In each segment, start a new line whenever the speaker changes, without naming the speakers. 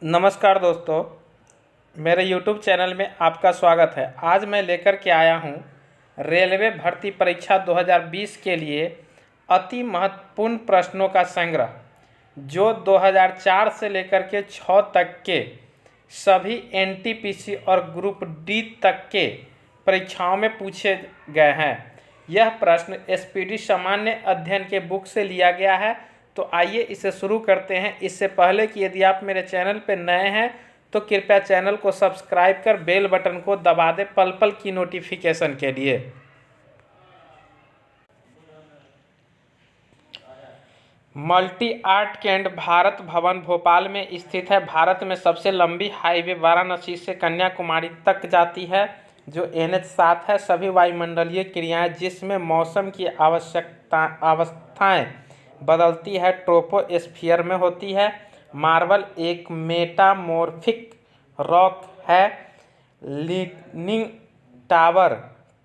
नमस्कार दोस्तों, मेरे YouTube चैनल में आपका स्वागत है। आज मैं लेकर के आया हूँ रेलवे भर्ती परीक्षा 2020 के लिए अति महत्वपूर्ण प्रश्नों का संग्रह, जो 2004 से लेकर के 6 तक के सभी NTPC और ग्रुप डी तक के परीक्षाओं में पूछे गए हैं। यह प्रश्न SPD सामान्य अध्ययन के बुक से लिया गया है। तो आइए इसे शुरू करते हैं। इससे पहले कि यदि आप मेरे चैनल पर नए हैं तो कृपया चैनल को सब्सक्राइब कर बेल बटन को दबा दें पल पल की नोटिफिकेशन के लिए। Multi art cantt Bharat Bhavan Bhopal में स्थित है। भारत में सबसे लंबी हाईवे वाराणसी से कन्याकुमारी तक जाती है, जो NH7 है। सभी वायुमंडलीय क्रियाएं जिसमें मौसम की अवस्थाएं बदलती है ट्रोपोस्फीयर में होती है। मार्बल एक मेटामॉर्फिक रॉक है। लीनिंग टावर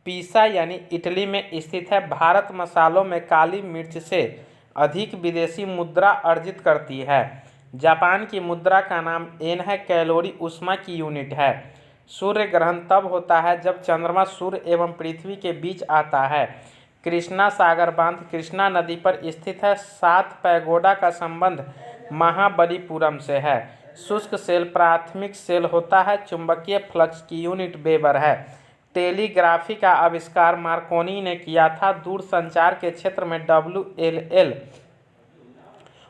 पीसा यानी इटली में स्थित है। भारत मसालों में काली मिर्च से अधिक विदेशी मुद्रा अर्जित करती है। जापान की मुद्रा का नाम येन है। कैलोरी ऊष्मा की यूनिट है। सूर्य ग्रहण तब होता है जब चंद्रमा सूर्य एवं पृथ्वी के बीच आता है। कृष्णा सागर बांध कृष्णा नदी पर स्थित है। 7 पैगोडा का संबंध महाबलीपुरम से है। शुष्क सेल प्राथमिक सेल होता है। चुंबकीय फ्लक्स की यूनिट वेबर है। टेलीग्राफी का आविष्कार मार्कोनी ने किया था। दूर संचार के क्षेत्र में WLL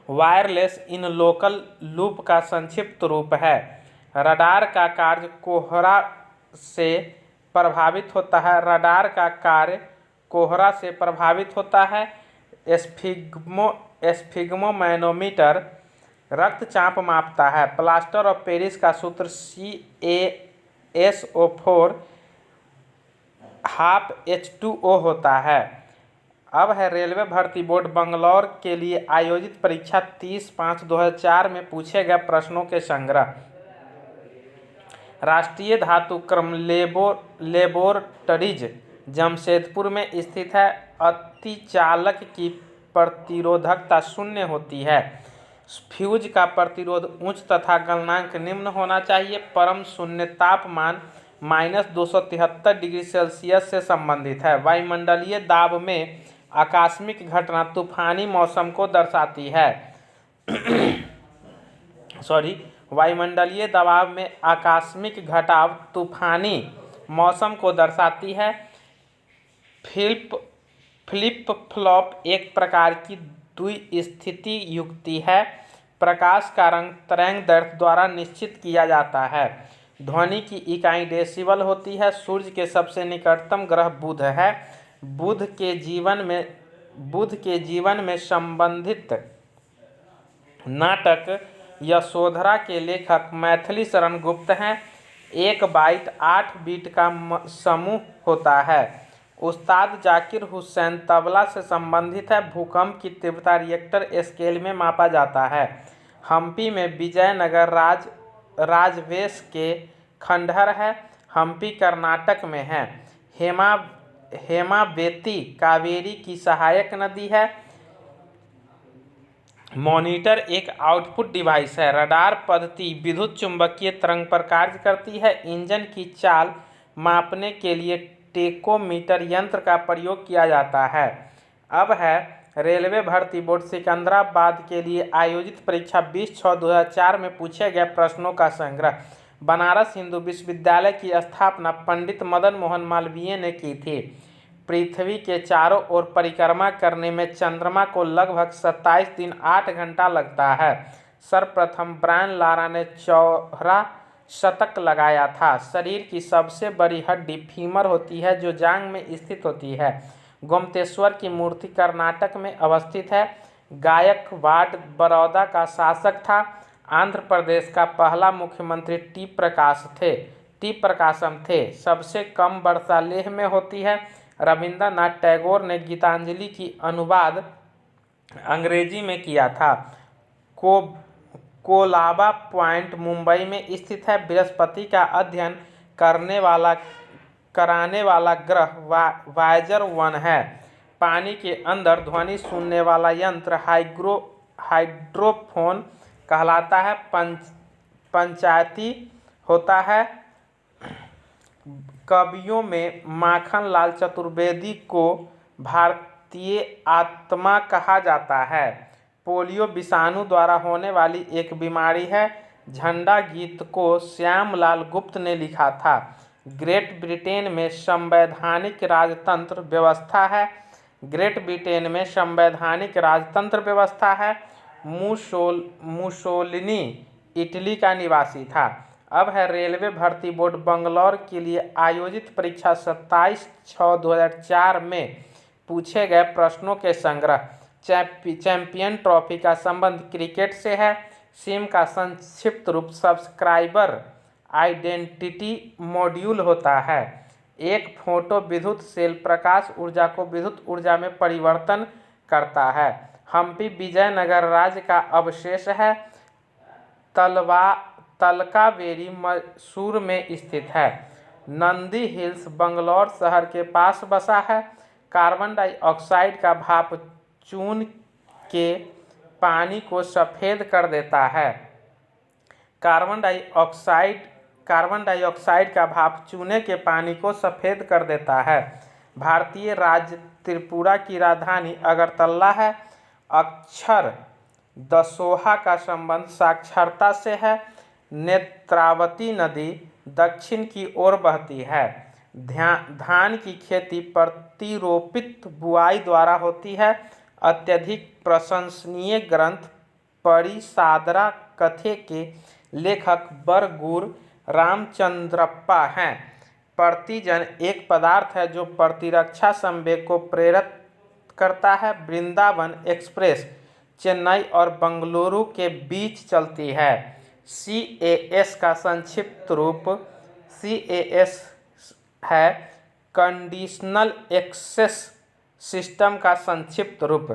wireless in local loop का संक्षिप्त रूप है। रडार का कार्य कोहरा से प्रभावित होता है। रडार का कार्य कोहरा से प्रभावित होता है। स्फिग्मोमैनोमीटर रक्तचाप मापता है। प्लास्टर ऑफ पेरिस का सूत्र CaSO4 12H2O होता है। अब है रेलवे भर्ती बोर्ड बंगलौर के लिए आयोजित परीक्षा 30/5/2004 में पूछे गए प्रश्नों के संग्रह। राष्ट्रीय धातु क्रम लेबोरेटरीज जमशेदपुर में स्थित है। अतिचालक की प्रतिरोधकता 0 होती है। फ्यूज का प्रतिरोध उच्च तथा गलनांक निम्न होना चाहिए। परम शून्य तापमान -273 डिग्री सेल्सियस से संबंधित है। वायुमंडलीय दाब में आकस्मिक घटना तूफानी मौसम को दर्शाती है। वायुमंडलीय दबाव में आकस्मिक घटाव तूफानी मौसम को दर्शाती है। फ्लिप फ्लॉप एक प्रकार की द्विस्थिति युक्ति है। प्रकाश का रंग तरंगदैर्घ्य द्वारा निश्चित किया जाता है। ध्वनि की इकाई डेसिबल होती है। सूर्य के सबसे निकटतम ग्रह बुध है। बुध के जीवन में संबंधित नाटक यशोधरा के लेखक मैथिली शरण गुप्त हैं। 1 बाइट 8 बीट का समूह होता है। उस्ताद जाकिर हुसैन तबला से संबंधित है। भूकंप की तीव्रता रिएक्टर स्केल में मापा जाता है। हम्पी में विजयनगर राजवंश के खंडहर है। हम्पी कर्नाटक में है। हेमावेती कावेरी की सहायक नदी है। मॉनिटर एक आउटपुट डिवाइस है। रडार पद्धति विद्युत चुंबकीय तरंग पर कार्य करती है। इंजन की चाल मापने के लिए टेकोमीटर यंत्र का प्रयोग किया जाता है। अब है रेलवे भर्ती बोर्ड सिकंदराबाद के लिए आयोजित परीक्षा 20/6/2004 में पूछे गए प्रश्नों का संग्रह। बनारस हिंदू विश्वविद्यालय की स्थापना पंडित मदन मोहन मालवीय ने की थी। पृथ्वी के चारों ओर परिक्रमा करने में चंद्रमा को लगभग 27 दिन 8 घंटा लगता है। सर्वप्रथम ब्रायन लारा ने 4 शतक लगाया था। शरीर की सबसे बड़ी हड्डी फीमर होती है, जो जांघ में स्थित होती है। गोमतेश्वर की मूर्ति कर्नाटक में अवस्थित है। गायकवाड़ बड़ौदा का शासक था। आंध्र प्रदेश का पहला मुख्यमंत्री टी प्रकाशम थे। सबसे कम वर्षा लेह में होती है। रविंद्रनाथ टैगोर ने गीतांजलि की अनुवाद अंग्रेजी में किया था। कोलाबा पॉइंट मुंबई में स्थित है। बृहस्पति का अध्ययन कराने वाला ग्रह वायेजर 1 है। पानी के अंदर ध्वनि सुनने वाला यंत्र हाइड्रोफोन कहलाता है। पंचायती होता है। कवियों में माखनलाल चतुर्वेदी को भारतीय आत्मा कहा जाता है। पोलियो विषाणु द्वारा होने वाली एक बीमारी है। झंडा गीत को श्यामलाल गुप्त ने लिखा था। ग्रेट ब्रिटेन में संवैधानिक राजतंत्र व्यवस्था है। ग्रेट ब्रिटेन में संवैधानिक राजतंत्र व्यवस्था है। मुसोलिनी इटली का निवासी था। अब है रेलवे भर्ती बोर्ड बंगलौर के लिए आयोजित परीक्षा 27/6/2004 में पूछे गए प्रश्नों के संग्रह। चैंपियन ट्रॉफी का संबंध क्रिकेट से है। सिम का संक्षिप्त रूप सब्सक्राइबर आइडेंटिटी मॉड्यूल होता है। एक फोटो विद्युत सेल प्रकाश ऊर्जा को विद्युत ऊर्जा में परिवर्तन करता है। हम्पी विजयनगर राज्य का अवशेष है। तलकावेरी मैसूर में स्थित है। नंदी हिल्स बंगलौर शहर के पास बसा है। कार्बन डाइऑक्साइड का भाप चून के पानी को सफ़ेद कर देता है। कार्बन डाइऑक्साइड का भाप चूने के पानी को सफ़ेद कर देता है। भारतीय राज्य त्रिपुरा की राजधानी अगरतला है। अक्षर दसोहा का संबंध साक्षरता से है। नेत्रावती नदी दक्षिण की ओर बहती है। धान की खेती प्रतिरोपित बुआई द्वारा होती है। अत्यधिक प्रशंसनीय ग्रंथ परिसादरा कथे के लेखक बरगूर रामचंद्रप्पा हैं। प्रतिजन एक पदार्थ है जो प्रतिरक्षा संवेग को प्रेरित करता है। वृंदावन एक्सप्रेस चेन्नई और बंगलुरु के बीच चलती है। CAS का संक्षिप्त रूप CAS है। कंडीशनल एक्सेस सिस्टम का संक्षिप्त रूप।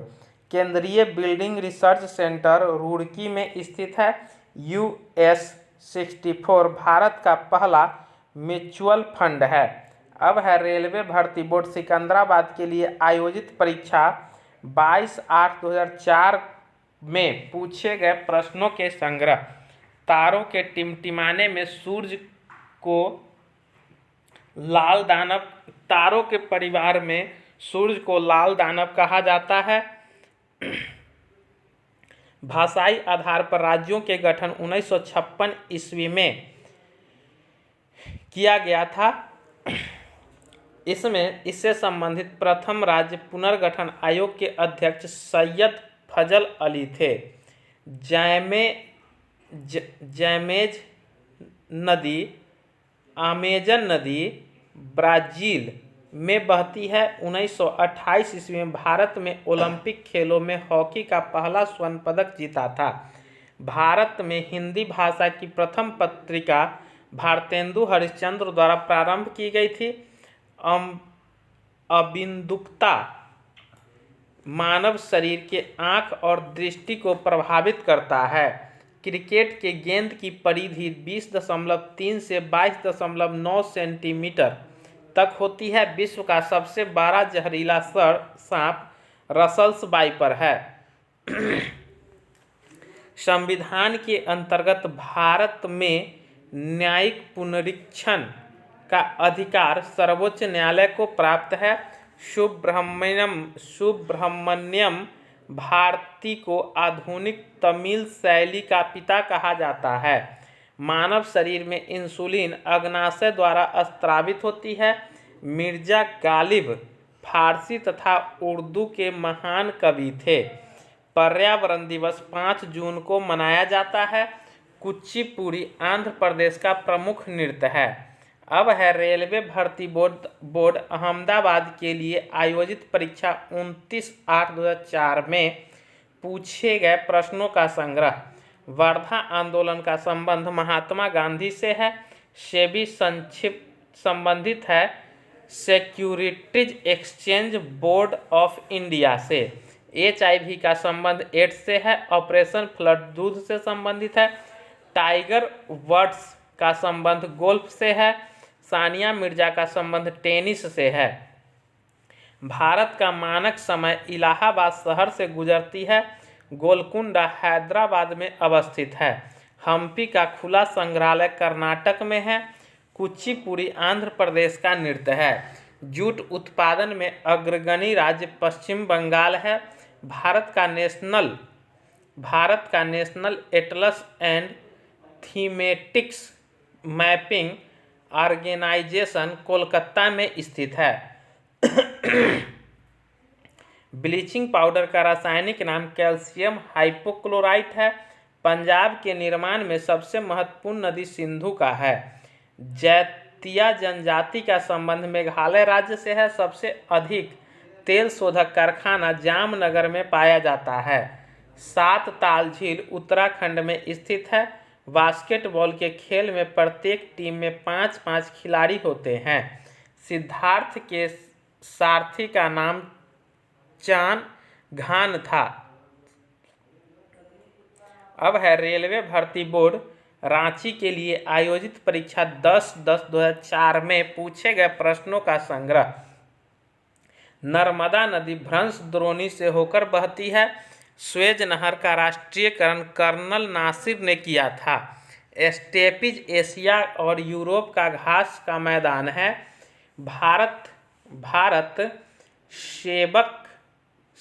केंद्रीय बिल्डिंग रिसर्च सेंटर रुड़की में स्थित है। US64 भारत का पहला म्यूचुअल फंड है। अब है रेलवे भर्ती बोर्ड सिकंदराबाद के लिए आयोजित परीक्षा 22/8/2004 में पूछे गए प्रश्नों के संग्रह। तारों के टिमटिमाने में सूर्य को लाल दानव तारों के परिवार में सूर्य को लाल दानव कहा जाता है। भाषाई आधार पर राज्यों के गठन 1956 ईस्वी में किया गया था। इससे संबंधित प्रथम राज्य पुनर्गठन आयोग के अध्यक्ष सैयद फजल अली थे। अमेजन नदी ब्राज़ील में बहती है। 1928 ईस्वी में भारत में ओलंपिक खेलों में हॉकी का पहला स्वर्ण पदक जीता था। भारत में हिंदी भाषा की प्रथम पत्रिका भारतेंदु हरिश्चंद्र द्वारा प्रारंभ की गई थी। अबिंदुकता मानव शरीर के आँख और दृष्टि को प्रभावित करता है। क्रिकेट के गेंद की परिधि 20.3 से 22.9 सेंटीमीटर तक होती है। विश्व का सबसे बड़ा जहरीला सांप रसल्स वाइपर है। संविधान के अंतर्गत भारत में न्यायिक पुनरीक्षण का अधिकार सर्वोच्च न्यायालय को प्राप्त है। सुब्रह्मण्यम भारती को आधुनिक तमिल शैली का पिता कहा जाता है। मानव शरीर में इंसुलिन अग्नाशय द्वारा स्रावित होती है। मिर्जा गालिब फारसी तथा उर्दू के महान कवि थे। पर्यावरण दिवस 5 जून को मनाया जाता है। कुचिपुड़ी आंध्र प्रदेश का प्रमुख नृत्य है। अब है रेलवे भर्ती बोर्ड अहमदाबाद के लिए आयोजित परीक्षा 29/8/2004 में पूछे गए प्रश्नों का संग्रह। वर्धा आंदोलन का संबंध महात्मा गांधी से है। सेबी संबंधित है securities exchange board of India से। HIV का संबंध एड्स से है। ऑपरेशन फ्लड दूध से संबंधित है। टाइगर वुड्स का संबंध गोल्फ से है। सानिया मिर्जा का संबंध टेनिस से है। भारत का मानक समय इलाहाबाद शहर से गुजरती है। गोलकुंडा हैदराबाद में अवस्थित है। हम्पी का खुला संग्रहालय कर्नाटक में है। कुचिपुड़ी आंध्र प्रदेश का नृत्य है। जूट उत्पादन में अग्रगणी राज्य पश्चिम बंगाल है। भारत का national atlas and thematics mapping organisation Kolkata में स्थित है। ब्लीचिंग पाउडर का रासायनिक नाम कैल्शियम हाइपोक्लोराइट है। पंजाब के निर्माण में सबसे महत्वपूर्ण नदी सिंधु का है। जैतिया जनजाति का संबंध मेघालय राज्य से है। सबसे अधिक तेल शोधक कारखाना जामनगर में पाया जाता है। सात ताल झील उत्तराखंड में स्थित है। बास्केटबॉल के खेल में प्रत्येक टीम में 5-5 खिलाड़ी होते हैं। सिद्धार्थ के सारथी का नाम चान घान था। अब है रेलवे भर्ती बोर्ड रांची के लिए आयोजित परीक्षा 10/10/2004 में पूछे गए प्रश्नों का संग्रह। नर्मदा नदी भ्रंश द्रोणी से होकर बहती है। स्वेज नहर का राष्ट्रीयकरण कर्नल नासिर ने किया था। स्टेपीज एशिया और यूरोप का घास का मैदान है। भारत सेवक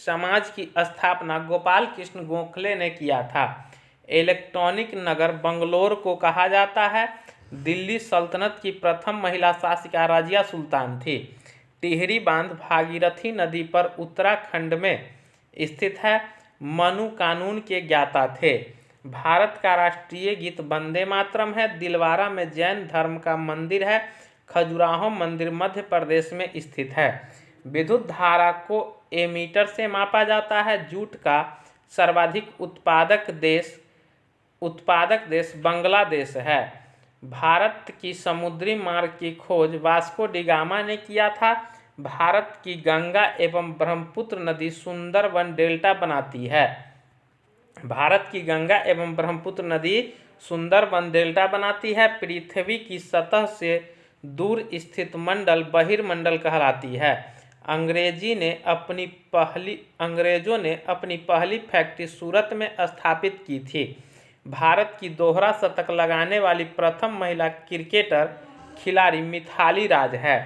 समाज की स्थापना गोपाल कृष्ण गोखले ने किया था। इलेक्ट्रॉनिक नगर बंगलोर को कहा जाता है। दिल्ली सल्तनत की प्रथम महिला शासिका रजिया सुल्तान थी। टिहरी बांध भागीरथी नदी पर उत्तराखंड में स्थित है। मनु कानून के ज्ञाता थे। भारत का राष्ट्रीय गीत वंदे मातरम है। दिलवारा में जैन धर्म का मंदिर है। खजुराहो मंदिर मध्य प्रदेश में स्थित है। विद्युत धारा को एमीटर से मापा जाता है। जूट का सर्वाधिक उत्पादक देश बांग्लादेश है। भारत की समुद्री मार्ग की खोज वास्को डी गामा ने किया था। भारत की गंगा एवं ब्रह्मपुत्र नदी सुंदरवन डेल्टा बनाती है। भारत की गंगा एवं ब्रह्मपुत्र नदी सुंदरवन डेल्टा बनाती है। पृथ्वी की सतह से दूर स्थित मंडल बहिर्मंडल कहलाती है। अंग्रेजों ने अपनी पहली फैक्ट्री सूरत में स्थापित की थी। भारत की दोहरा शतक लगाने वाली प्रथम महिला क्रिकेटर खिलाड़ी मिथाली राज है।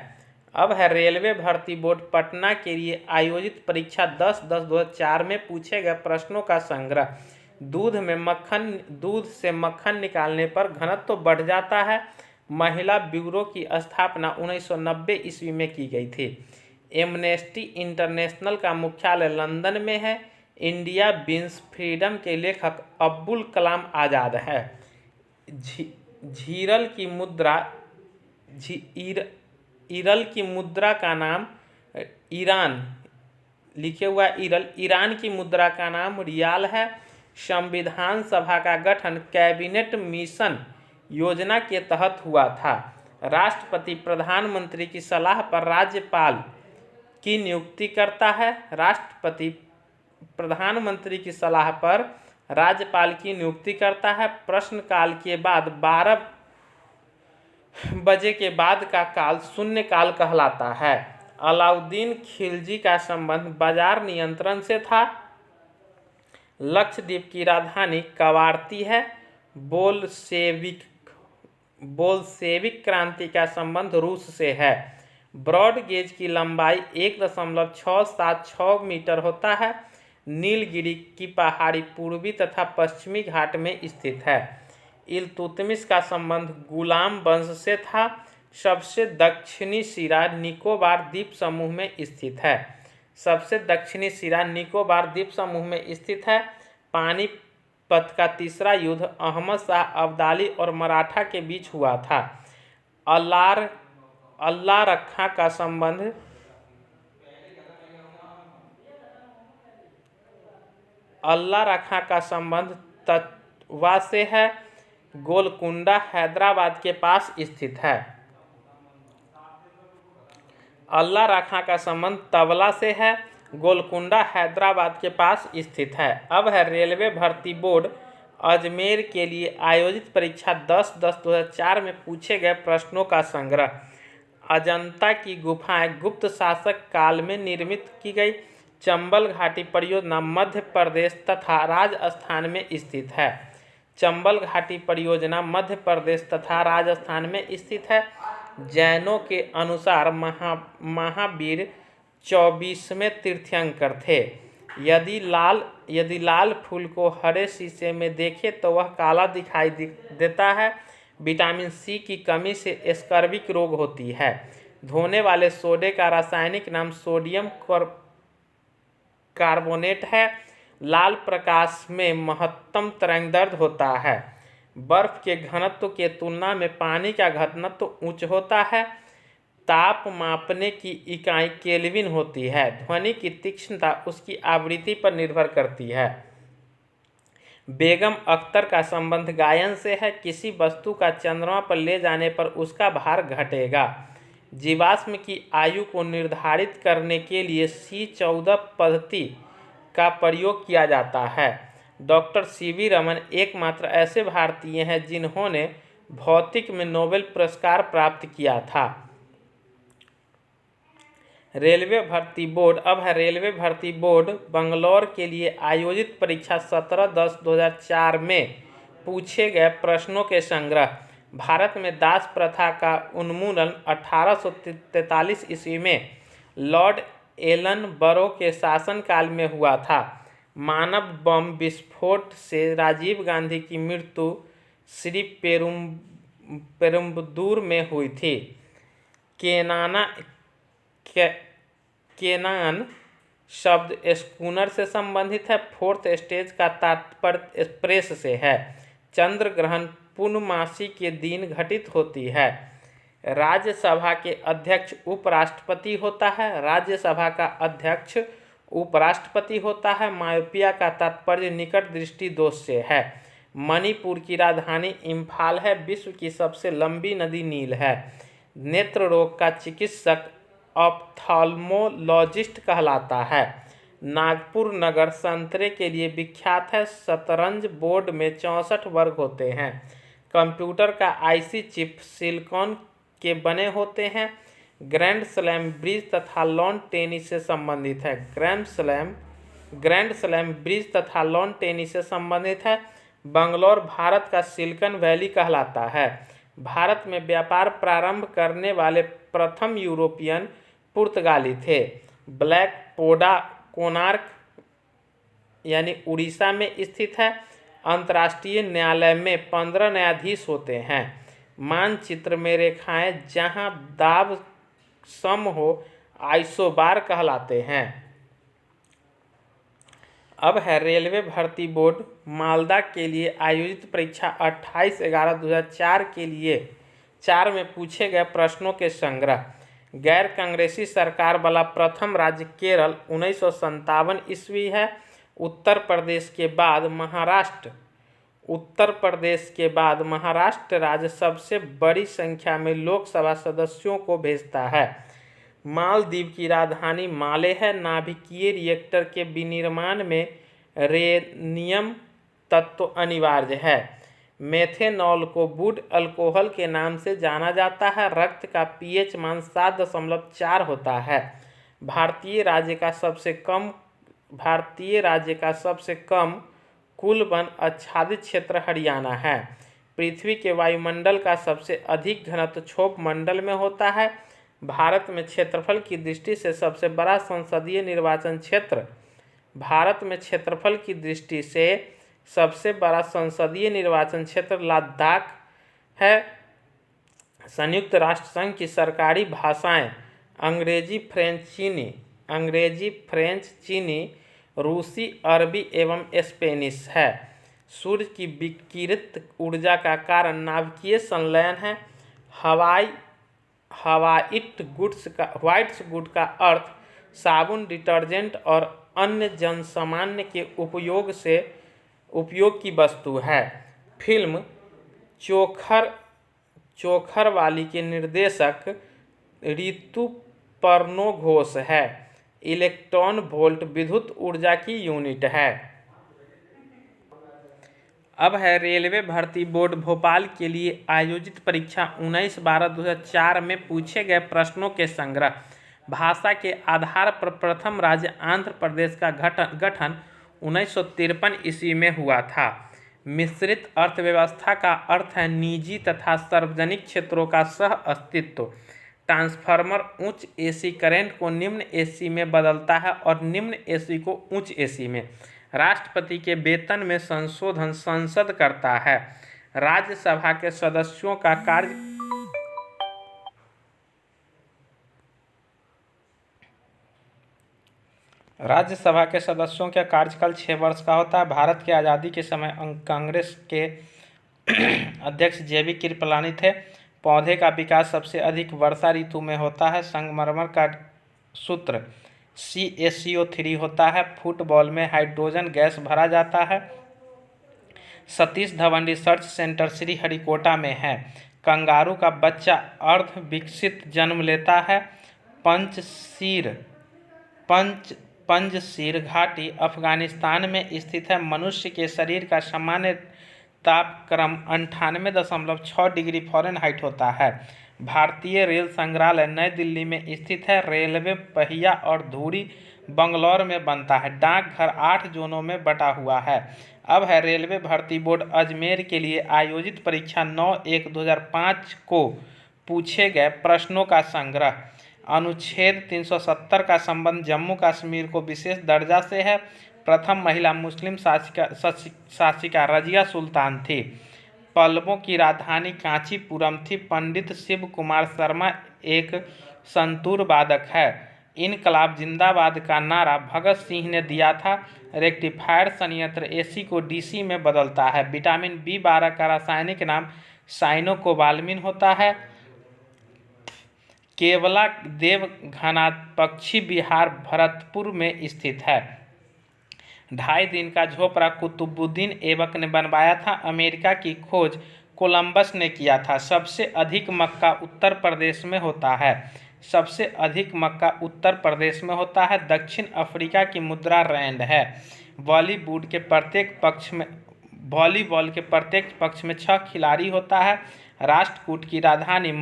अब है रेलवे भर्ती बोर्ड पटना के लिए आयोजित परीक्षा 10/10/2004 में पूछे गए प्रश्नों का संग्रह। दूध से मक्खन निकालने पर घनत्व बढ़ जाता है। महिला ब्यूरो की स्थापना 1990 ईस्वी में की गई थी। एमनेस्टी इंटरनेशनल का मुख्यालय लंदन में है। इंडिया बीन्स फ्रीडम के लेखक अब्दुल कलाम आज़ाद है। ईरल की मुद्रा का नाम ईरान लिखे हुआ ईरान की मुद्रा का नाम रियाल है। संविधान सभा का गठन कैबिनेट मिशन योजना के तहत हुआ था। राष्ट्रपति प्रधानमंत्री की सलाह पर राज्यपाल की नियुक्ति करता है। राष्ट्रपति प्रधानमंत्री की सलाह पर राज्यपाल की नियुक्ति करता है। प्रश्नकाल के बाद 12 बजे के बाद का काल शून्य काल कहलाता है। अलाउद्दीन खिलजी का संबंध बाजार नियंत्रण से था। लक्षद्वीप की राजधानी कवारती है। बोल्शेविक क्रांति का संबंध रूस से है। ब्रॉड गेज की लंबाई 1.676 मीटर होता है। नीलगिरी की पहाड़ी पूर्वी तथा पश्चिमी घाट में स्थित है। इल्तुतमिश का संबंध गुलाम वंश से था। सबसे दक्षिणी सिरा निकोबार द्वीप समूह में स्थित है। पानीपत का तीसरा युद्ध अहमद शाह अब्दाली और मराठा के बीच हुआ था। अल्लाह रखा का संबंध तवा से है। गोलकुंडा हैदराबाद के पास स्थित है। अल्लाह रखा का संबंध तबला से है। गोलकुंडा हैदराबाद के पास स्थित है। अब है रेलवे भर्ती बोर्ड अजमेर के लिए आयोजित परीक्षा 10/10/2004 में पूछे गए प्रश्नों का संग्रह। अजंता की गुफाएं गुप्त शासक काल में निर्मित की गई। चंबल घाटी परियोजना मध्य प्रदेश तथा राजस्थान में स्थित है। चंबल घाटी परियोजना मध्य प्रदेश तथा राजस्थान में स्थित है। जैनों के अनुसार महावीर 24वें तीर्थंकर थे। यदि लाल फूल को हरे शीशे में देखें तो वह काला दिखाई देता है। विटामिन सी की कमी से स्कर्विक रोग होती है। धोने वाले सोडे का रासायनिक नाम सोडियम कार्बोनेट है। लाल प्रकाश में महत्तम तरंगदैर्घ्य होता है। बर्फ के घनत्व के तुलना में पानी का घनत्व उच्च होता है। ताप मापने की इकाई केल्विन होती है। ध्वनि की तीक्ष्णता उसकी आवृत्ति पर निर्भर करती है। बेगम अख्तर का संबंध गायन से है। किसी वस्तु का चंद्रमा पर ले जाने पर उसका भार घटेगा। जीवाश्म की आयु को निर्धारित करने के लिए C14 पद्धति का प्रयोग किया जाता है। डॉक्टर CV रमन एकमात्र ऐसे भारतीय हैं जिन्होंने भौतिकी में नोबेल पुरस्कार प्राप्त किया था। रेलवे भर्ती बोर्ड। अब है रेलवे भर्ती बोर्ड बंगलौर के लिए आयोजित परीक्षा 17/10/2004 में पूछे गए प्रश्नों के संग्रह। भारत में दास प्रथा का उन्मूलन 1843 ईस्वी में लॉर्ड एलन बरो के शासनकाल में हुआ था। मानव बम विस्फोट से राजीव गांधी की मृत्यु श्री पेरुम्बदूर में हुई थी। केनान शब्द स्कूनर से संबंधित है। फोर्थ स्टेज का तात्पर्य प्रेस से है। चंद्र ग्रहण पूर्णमासी के दिन घटित होती है। राज्यसभा के अध्यक्ष उपराष्ट्रपति होता है। राज्यसभा का अध्यक्ष उपराष्ट्रपति होता है। मायोपिया का तात्पर्य निकट दृष्टि दोष से है। मणिपुर की राजधानी इम्फाल है। विश्व की सबसे लंबी नदी नील है। नेत्र रोग का चिकित्सक ऑप्थाल्मोलॉजिस्ट कहलाता है। नागपुर नगर संतरे के लिए विख्यात है। शतरंज बोर्ड में 64 वर्ग होते हैं। कंप्यूटर का IC चिप सिलिकॉन के बने होते हैं। ग्रैंड स्लैम ब्रिज तथा लॉन टेनिस से संबंधित है। ग्रैंड स्लैम ब्रिज तथा लॉन टेनिस से संबंधित है। बंगलौर भारत का सिलिकॉन वैली कहलाता है। भारत में व्यापार प्रारंभ करने वाले प्रथम यूरोपियन पुर्तगाली थे। ब्लैक पोडा कोणार्क यानी उड़ीसा में स्थित है। अंतर्राष्ट्रीय न्यायालय में 15 न्यायाधीश होते हैं। मानचित्र में रेखाएं जहां दाब सम हो आइसोबार कहलाते हैं। अब है रेलवे भर्ती बोर्ड मालदा के लिए आयोजित परीक्षा 28/11/2004 के लिए 4 में पूछे गए प्रश्नों के संग्रह। गैर कांग्रेसी सरकार वाला प्रथम राज्य केरल 1957 ईस्वी है। उत्तर प्रदेश के बाद महाराष्ट्र राज्य सबसे बड़ी संख्या में लोकसभा सदस्यों को भेजता है। मालदीव की राजधानी माले है। नाभिकीय रिएक्टर के विनिर्माण में रेनियम तत्व अनिवार्य है। मेथेनॉल को वुड अल्कोहल के नाम से जाना जाता है। रक्त का pH मान 7.4 होता है। भारतीय राज्य का सबसे कम कुल वन आच्छादित क्षेत्र हरियाणा है। पृथ्वी के वायुमंडल का सबसे अधिक घनत्व क्षोभ मंडल में होता है। भारत में क्षेत्रफल की दृष्टि से सबसे बड़ा संसदीय निर्वाचन क्षेत्र लद्दाख है। संयुक्त राष्ट्र संघ की सरकारी भाषाएं अंग्रेजी, फ्रेंच, चीनी, रूसी, अरबी एवं स्पेनिश है। सूर्य की विकिरित ऊर्जा का कारण नाभिकीय संलयन है। व्हाइट गुड्स का अर्थ साबुन, डिटर्जेंट और अन्य जनसामान्य के उपयोग की वस्तु है। फिल्म चोखरवाली के निर्देशक ऋतु पर्नो घोष है। इलेक्ट्रॉन वोल्ट विद्युत ऊर्जा की यूनिट है। अब है रेलवे भर्ती बोर्ड भोपाल के लिए आयोजित परीक्षा 19/12/2004 में पूछे गए प्रश्नों के संग्रह। भाषा के आधार पर प्रथम राज्य आंध्र प्रदेश का गठन 1953 ईस्वी में हुआ था। मिश्रित अर्थव्यवस्था का अर्थ है निजी तथा सार्वजनिक क्षेत्रों का सह अस्तित्व। ट्रांसफार्मर उच्च एसी करंट को निम्न एसी में बदलता है और निम्न एसी को उच्च एसी में। राष्ट्रपति के वेतन में संशोधन संसद करता है। राज्यसभा के सदस्यों का कार्य राज्यसभा के सदस्यों का कार्यकाल 6 वर्ष का होता है। भारत की आज़ादी के समय कांग्रेस के अध्यक्ष जेबी कृपलानी थे। पौधे का विकास सबसे अधिक वर्षा ऋतु में होता है। संगमरमर का सूत्र CaCO3 होता है। फुटबॉल में हाइड्रोजन गैस भरा जाता है। सतीश धवन रिसर्च सेंटर श्रीहरिकोटा में है। कंगारू का बच्चा अर्ध विकसित जन्म लेता है। पंजशीर घाटी अफगानिस्तान में स्थित है। मनुष्य के शरीर का सामान्य तापक्रम 98.6 डिग्री फ़ारेनहाइट होता है। भारतीय रेल संग्रहालय नई दिल्ली में स्थित है। रेलवे पहिया और धुरी बंगलौर में बनता है। डाकघर 8 जोनों में बटा हुआ है। अब है रेलवे भर्ती बोर्ड अजमेर के लिए आयोजित परीक्षा 9/1/2005 को पूछे गए प्रश्नों का संग्रह। अनुच्छेद 370 का संबंध जम्मू कश्मीर को विशेष दर्जा से है। प्रथम महिला मुस्लिम शासिका रजिया सुल्तान थी। पल्लवों की राजधानी कांचीपुरम थी। पंडित शिव कुमार शर्मा एक संतूर वादक है। इनकलाब जिंदाबाद का नारा भगत सिंह ने दिया था। रेक्टिफायर संयंत्र AC को DC में बदलता है। विटामिन B12 का रासायनिक नाम साइनोकोबाल्मिन होता है। केवला देव घना पक्षी बिहार भरतपुर में स्थित है। 2.5 दिन का झोपड़ा कुतुबुद्दीन ऐबक ने बनवाया था। अमेरिका की खोज कोलंबस ने किया था। सबसे अधिक मक्का उत्तर प्रदेश में होता है। सबसे अधिक मक्का उत्तर प्रदेश में होता है। दक्षिण अफ्रीका की मुद्रा रैंड है। वॉलीबॉल के प्रत्येक पक्ष में 6 खिलाड़ी होता है। राष्ट्रकूट की राजधानी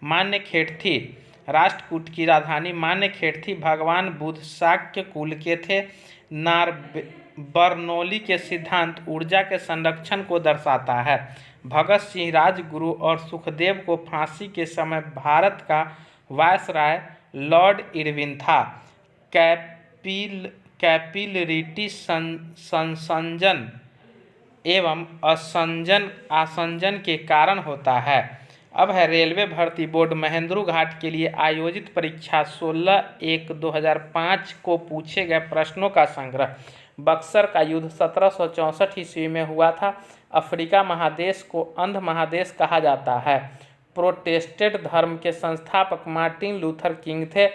मान्यखेड़ थी। राष्ट्रकूट की राजधानी मान्यखेड़ थी। भगवान बुद्ध शाक्य कुल के थे। बर्नौली के सिद्धांत ऊर्जा के संरक्षण को दर्शाता है। भगत सिंह राजगुरु और सुखदेव को फांसी के समय भारत का वायसराय लॉर्ड इरविन था। कैपिलरिटी संसंजन एवं आसंजन के कारण होता है। अब है रेलवे भर्ती बोर्ड महेंद्रू घाट के लिए आयोजित परीक्षा 16/1/2005 को पूछे गए प्रश्नों का संग्रह। बक्सर का युद्ध 1764 ईस्वी में हुआ था। अफ्रीका महादेश को अंध महादेश कहा जाता है। प्रोटेस्टेंट धर्म के संस्थापक मार्टिन लूथर किंग थे।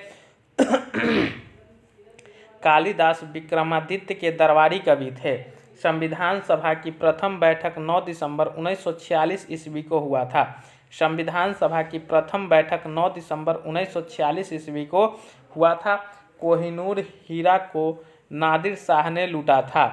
कालिदास विक्रमादित्य के दरबारी कवि थे। संविधान सभा की प्रथम बैठक 9 दिसंबर 1946 ईस्वी को हुआ था। संविधान सभा की प्रथम बैठक 9 दिसंबर 1946 ईस्वी को हुआ था। कोहिनूर हीरा को नादिर शाह ने लूटा था।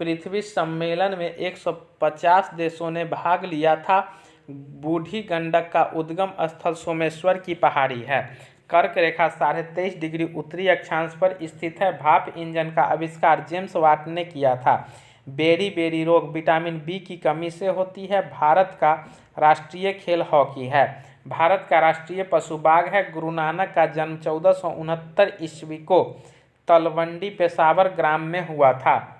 पृथ्वी सम्मेलन में 150 देशों ने भाग लिया था। बूढ़ी गंडक का उद्गम स्थल सोमेश्वर की पहाड़ी है। कर्क रेखा 23.5 डिग्री उत्तरी अक्षांश पर स्थित है। भाप इंजन का आविष्कार जेम्स वाट ने किया था। बेरी रोग विटामिन B की कमी से होती है। भारत का राष्ट्रीय खेल हॉकी है। भारत का राष्ट्रीय पशु बाघ है। गुरु नानक का जन्म 1469 ईस्वी को तलवंडी पेशावर ग्राम में हुआ था।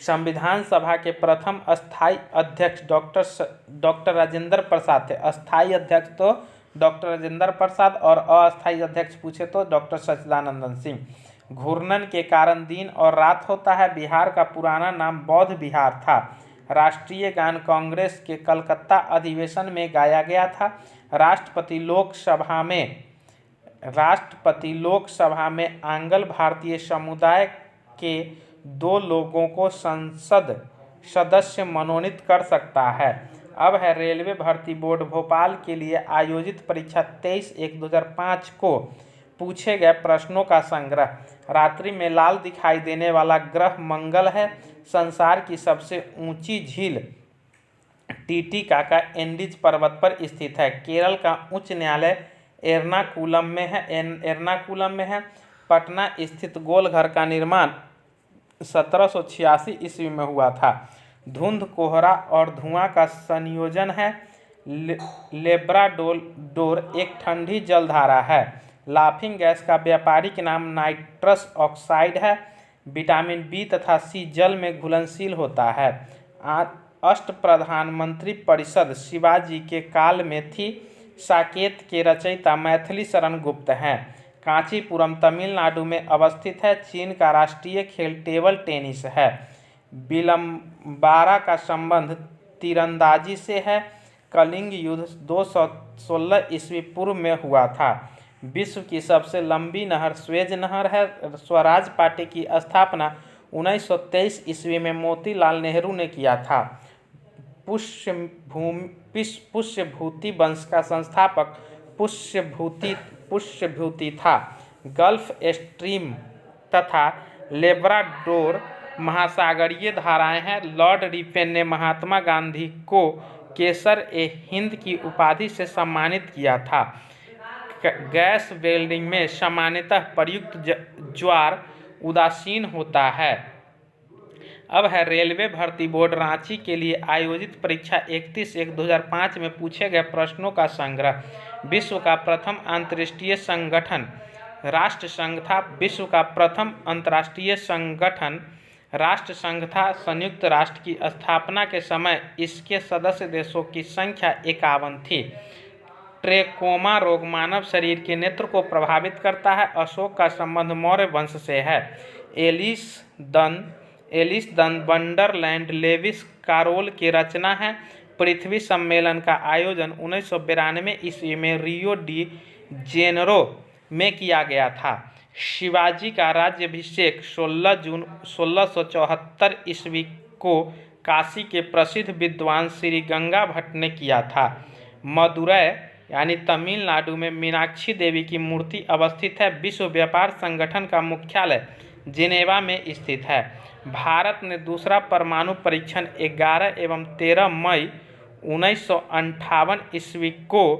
संविधान सभा के प्रथम अस्थायी अध्यक्ष डॉक्टर राजेंद्र प्रसाद थे। अस्थायी अध्यक्ष तो डॉक्टर राजेंद्र प्रसाद और अस्थायी अध्यक्ष पूछे तो डॉक्टर सच्चिदानंद सिंह। घूर्णन के कारण दिन और रात होता है। बिहार का पुराना नाम बौद्ध बिहार था। राष्ट्रीय गान कांग्रेस के कलकत्ता अधिवेशन में गाया गया था। राष्ट्रपति लोकसभा में आंग्ल भारतीय समुदाय के 2 लोगों को संसद सदस्य मनोनीत कर सकता है। अब है रेलवे भर्ती बोर्ड भोपाल के लिए आयोजित परीक्षा 23/1/2005 को पूछे गए प्रश्नों का संग्रह। रात्रि में लाल दिखाई देने वाला ग्रह मंगल है। संसार की सबसे ऊंची झील टीटीकाका एंडीज पर्वत पर स्थित है। केरल का उच्च न्यायालय एर्नाकुलम में है। पटना स्थित गोलघर का निर्माण 1786 ईस्वी में हुआ था। धुंध, कोहरा और धुआं का संयोजन है। लेब्राडोर एक ठंडी जलधारा है। लाफिंग गैस का व्यापारिक नाम नाइट्रस ऑक्साइड है। विटामिन बी तथा सी जल में घुलनशील होता है। अष्टप्रधानमंत्री परिषद शिवाजी के काल में थी। साकेत के रचयिता मैथिली शरण गुप्त हैं। कांचीपुरम तमिलनाडु में अवस्थित है। चीन का राष्ट्रीय खेल टेबल टेनिस है। विलंबारा का संबंध तीरंदाजी से है। कलिंग युद्ध 216 ईस्वी पूर्व में हुआ था। विश्व की सबसे लंबी नहर स्वेज नहर है। स्वराज पार्टी की स्थापना 1923 ईस्वी में मोतीलाल नेहरू ने किया था। पुष्यभूति वंश का संस्थापक पुष्यभूति था। गल्फ स्ट्रीम तथा लेब्राडोर महासागरीय धाराएं हैं। लॉर्ड रिपेन ने महात्मा गांधी को केसर-ए-हिंद की उपाधि से सम्मानित किया था। गैस वेल्डिंग में सामान्यतः प्रयुक्त ज्वार उदासीन होता है। अब है रेलवे भर्ती बोर्ड रांची के लिए आयोजित परीक्षा 31/1/2005 में पूछे गए प्रश्नों का संग्रह। विश्व का प्रथम अंतर्राष्ट्रीय संगठन राष्ट्र संघ था। विश्व का प्रथम अंतर्राष्ट्रीय संगठन राष्ट्र संघ था। संयुक्त राष्ट्र की स्थापना के समय इसके सदस्य देशों की संख्या 51 थी। ट्रेकोमा रोग मानव शरीर के नेत्र को प्रभावित करता है। अशोक का संबंध मौर्य वंश से है। एलिस दन वंडरलैंड लेविस कारोल की रचना है। पृथ्वी सम्मेलन का आयोजन 1992 ईस्वी में रियो डी जेनेरो में किया गया था। शिवाजी का राज्याभिषेक 16 जून 1674 ईस्वी को काशी के प्रसिद्ध विद्वान श्री गंगा भट्ट ने किया था। मदुरै यानी तमिलनाडु में मीनाक्षी देवी की मूर्ति अवस्थित है। विश्व व्यापार संगठन का मुख्यालय जिनेवा में स्थित है। भारत ने दूसरा परमाणु परीक्षण 11 एवं 13 मई 1958 ईस्वी को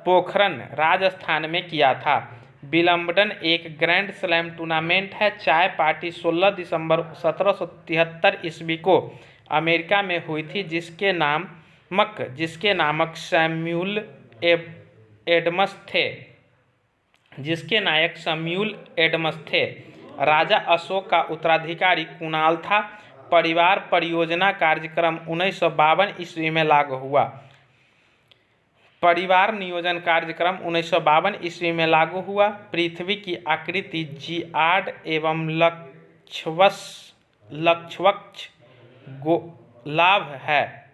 पोखरण राजस्थान में किया था। विंबलडन एक ग्रैंड स्लैम टूर्नामेंट है। चाय पार्टी 16 दिसंबर 1773 ईस्वी को अमेरिका में हुई थी, जिसके नामक सैम्यूल एडम्स थे। राजा अशोक का उत्तराधिकारी कुणाल था। परिवार परियोजना कार्यक्रम 1952 ईस्वी में लागू हुआ। परिवार नियोजन कार्यक्रम 1952 ईस्वी में लागू हुआ। पृथ्वी की आकृति जिआड एवं लक्षवक्ष गोलाभ है।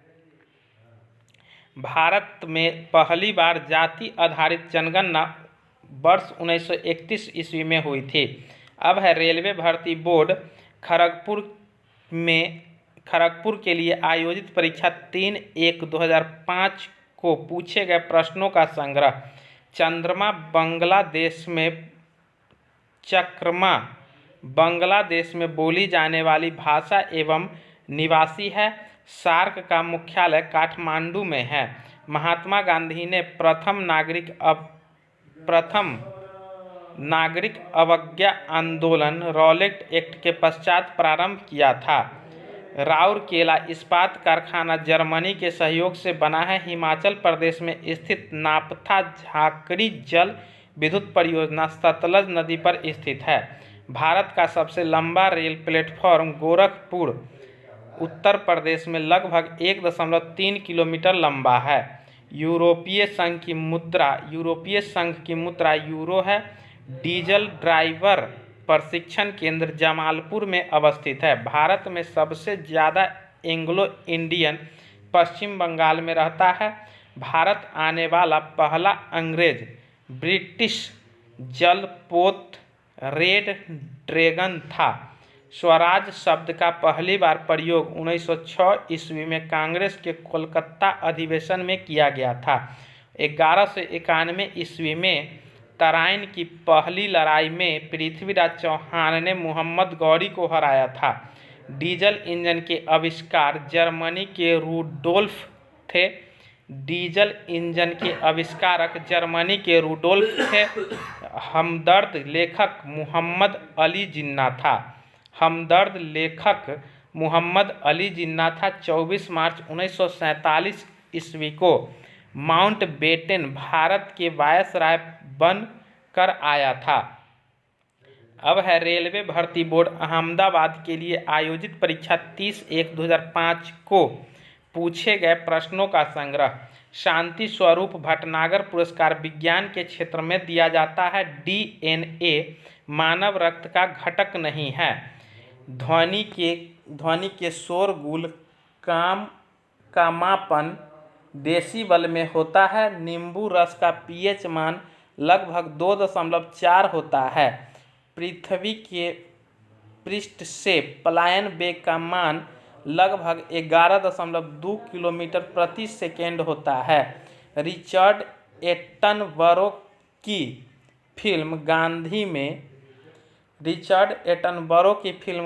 भारत में पहली बार जाति आधारित जनगणना वर्ष 1931 ईस्वी में हुई थी। अब है रेलवे भर्ती बोर्ड खड़गपुर के लिए आयोजित परीक्षा 3/1/2005 को पूछे गए प्रश्नों का संग्रह। चक्रमा बांग्लादेश में बोली जाने वाली भाषा एवं निवासी है। सार्क का मुख्यालय काठमांडू में है। महात्मा गांधी ने प्रथम नागरिक अवज्ञा आंदोलन रॉलेट एक्ट के पश्चात प्रारंभ किया था। राउरकेला इस्पात कारखाना जर्मनी के सहयोग से बना है। हिमाचल प्रदेश में स्थित नापथा झाकड़ी जल विद्युत परियोजना सतलज नदी पर स्थित है। भारत का सबसे लंबा रेल प्लेटफॉर्म गोरखपुर उत्तर प्रदेश में लगभग 1.3 किलोमीटर लंबा है। यूरोपीय संघ की मुद्रा यूरो है। डीजल ड्राइवर प्रशिक्षण केंद्र जमालपुर में अवस्थित है। भारत में सबसे ज़्यादा एंग्लो इंडियन पश्चिम बंगाल में रहता है। भारत आने वाला पहला अंग्रेज ब्रिटिश जलपोत रेड ड्रैगन था। स्वराज शब्द का पहली बार प्रयोग 1906 ईस्वी में कांग्रेस के कोलकाता अधिवेशन में किया गया था। 1191 ईस्वी में तराइन की पहली लड़ाई में पृथ्वीराज चौहान ने मोहम्मद गौरी को हराया था। डीजल इंजन के आविष्कार जर्मनी के रूडोल्फ थे। डीजल इंजन के आविष्कारक जर्मनी के रूडोल्फ थे। हमदर्द लेखक मोहम्मद अली जिन्ना था। हमदर्द लेखक मोहम्मद अली जिन्ना था। 24 मार्च 1947 ईस्वी को माउंटबेटन भारत के वायसराय बन कर आया था। अब है रेलवे भर्ती बोर्ड अहमदाबाद के लिए आयोजित परीक्षा 30/1/2005 को पूछे गए प्रश्नों का संग्रह। शांति स्वरूप भटनागर पुरस्कार विज्ञान के क्षेत्र में दिया जाता है। DNA मानव रक्त का घटक नहीं है। ध्वनि के शोरगुल का मापन डेसिबल में होता है। नींबू रस का pH मान लगभग 2.4 होता है। पृथ्वी के पृष्ठ से पलायन वेग का मान लगभग 11.2 किलोमीटर प्रति सेकेंड होता है। रिचर्ड एटनबरो की फिल्म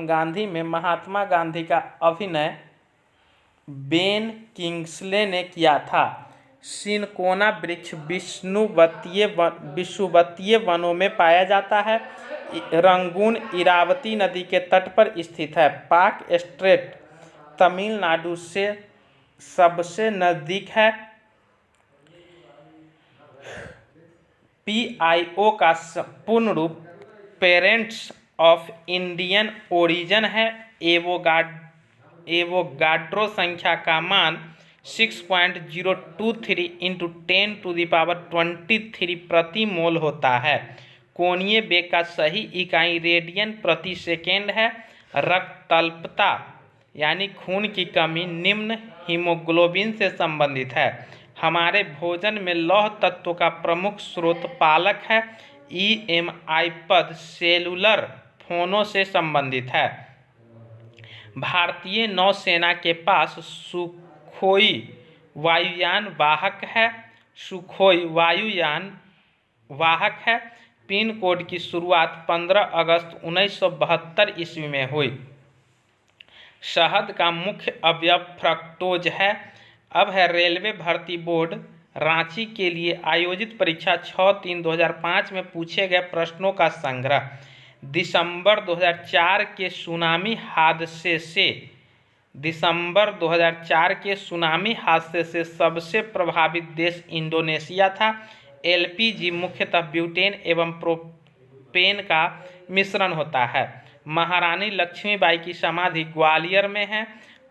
गांधी में महात्मा गांधी का अभिनय बेन किंग्सले ने किया था। सिनकोना वृक्ष विषुवतीय वनों में पाया जाता है। रंगून इरावती नदी के तट पर स्थित है। पाक स्ट्रेट तमिलनाडु से सबसे नजदीक है। PIO का पूर्ण रूप पेरेंट्स ऑफ इंडियन ओरिजिन है। एवोगाड्रो संख्या का मान 6.023 × 10⁻23 प्रति मोल होता है। कोणीय वेग का सही इकाई रेडियन प्रति सेकेंड है। रक्तल्पता यानी खून की कमी निम्न हीमोग्लोबिन से संबंधित है। हमारे भोजन में लौह तत्व का प्रमुख स्रोत पालक है। EMI पद सेलुलर फोनों से संबंधित है। भारतीय नौसेना के पास सुखोई वायुयान वाहक है। पिन कोड की शुरुआत 15 अगस्त 1972 ईस्वी में हुई। शहद का मुख्य अवयव फ्रक्टोज है। अब है रेलवे भर्ती बोर्ड रांची के लिए आयोजित परीक्षा 6/3/2005 में पूछे गए प्रश्नों का संग्रह। दिसंबर 2004 के सुनामी हादसे से सबसे प्रभावित देश इंडोनेशिया था। LPG मुख्यतः ब्यूटेन एवं प्रोपेन का मिश्रण होता है। महारानी लक्ष्मीबाई की समाधि ग्वालियर में है।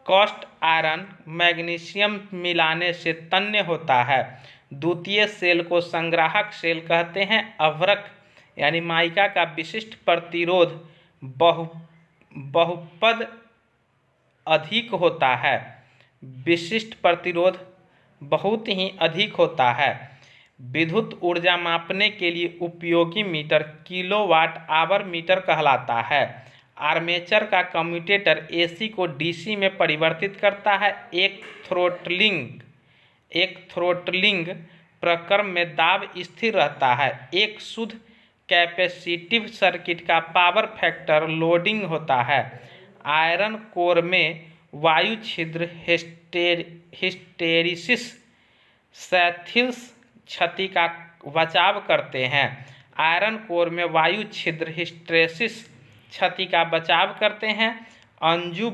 कास्ट आयरन मैग्नीशियम मिलाने से तन्य होता है। द्वितीय सेल को संग्राहक सेल कहते हैं। अभ्रक यानी माइका का विशिष्ट प्रतिरोध बहुपद अधिक होता है। विशिष्ट प्रतिरोध बहुत ही अधिक होता है। विद्युत ऊर्जा मापने के लिए उपयोगी मीटर किलोवाट आवर मीटर कहलाता है। आर्मेचर का कम्यूटेटर AC को DC में परिवर्तित करता है। एक थ्रोटलिंग प्रक्रम में दाब स्थिर रहता है। एक शुद्ध कैपेसिटिव सर्किट का पावर फैक्टर लोडिंग होता है। आयरन कोर में वायु छिद्र हिस्टेरिसिस शैथिल्स क्षति का बचाव करते हैं। आयरन कोर में वायु छिद्र हिस्टेरिसिस क्षति का बचाव करते हैं। अंजू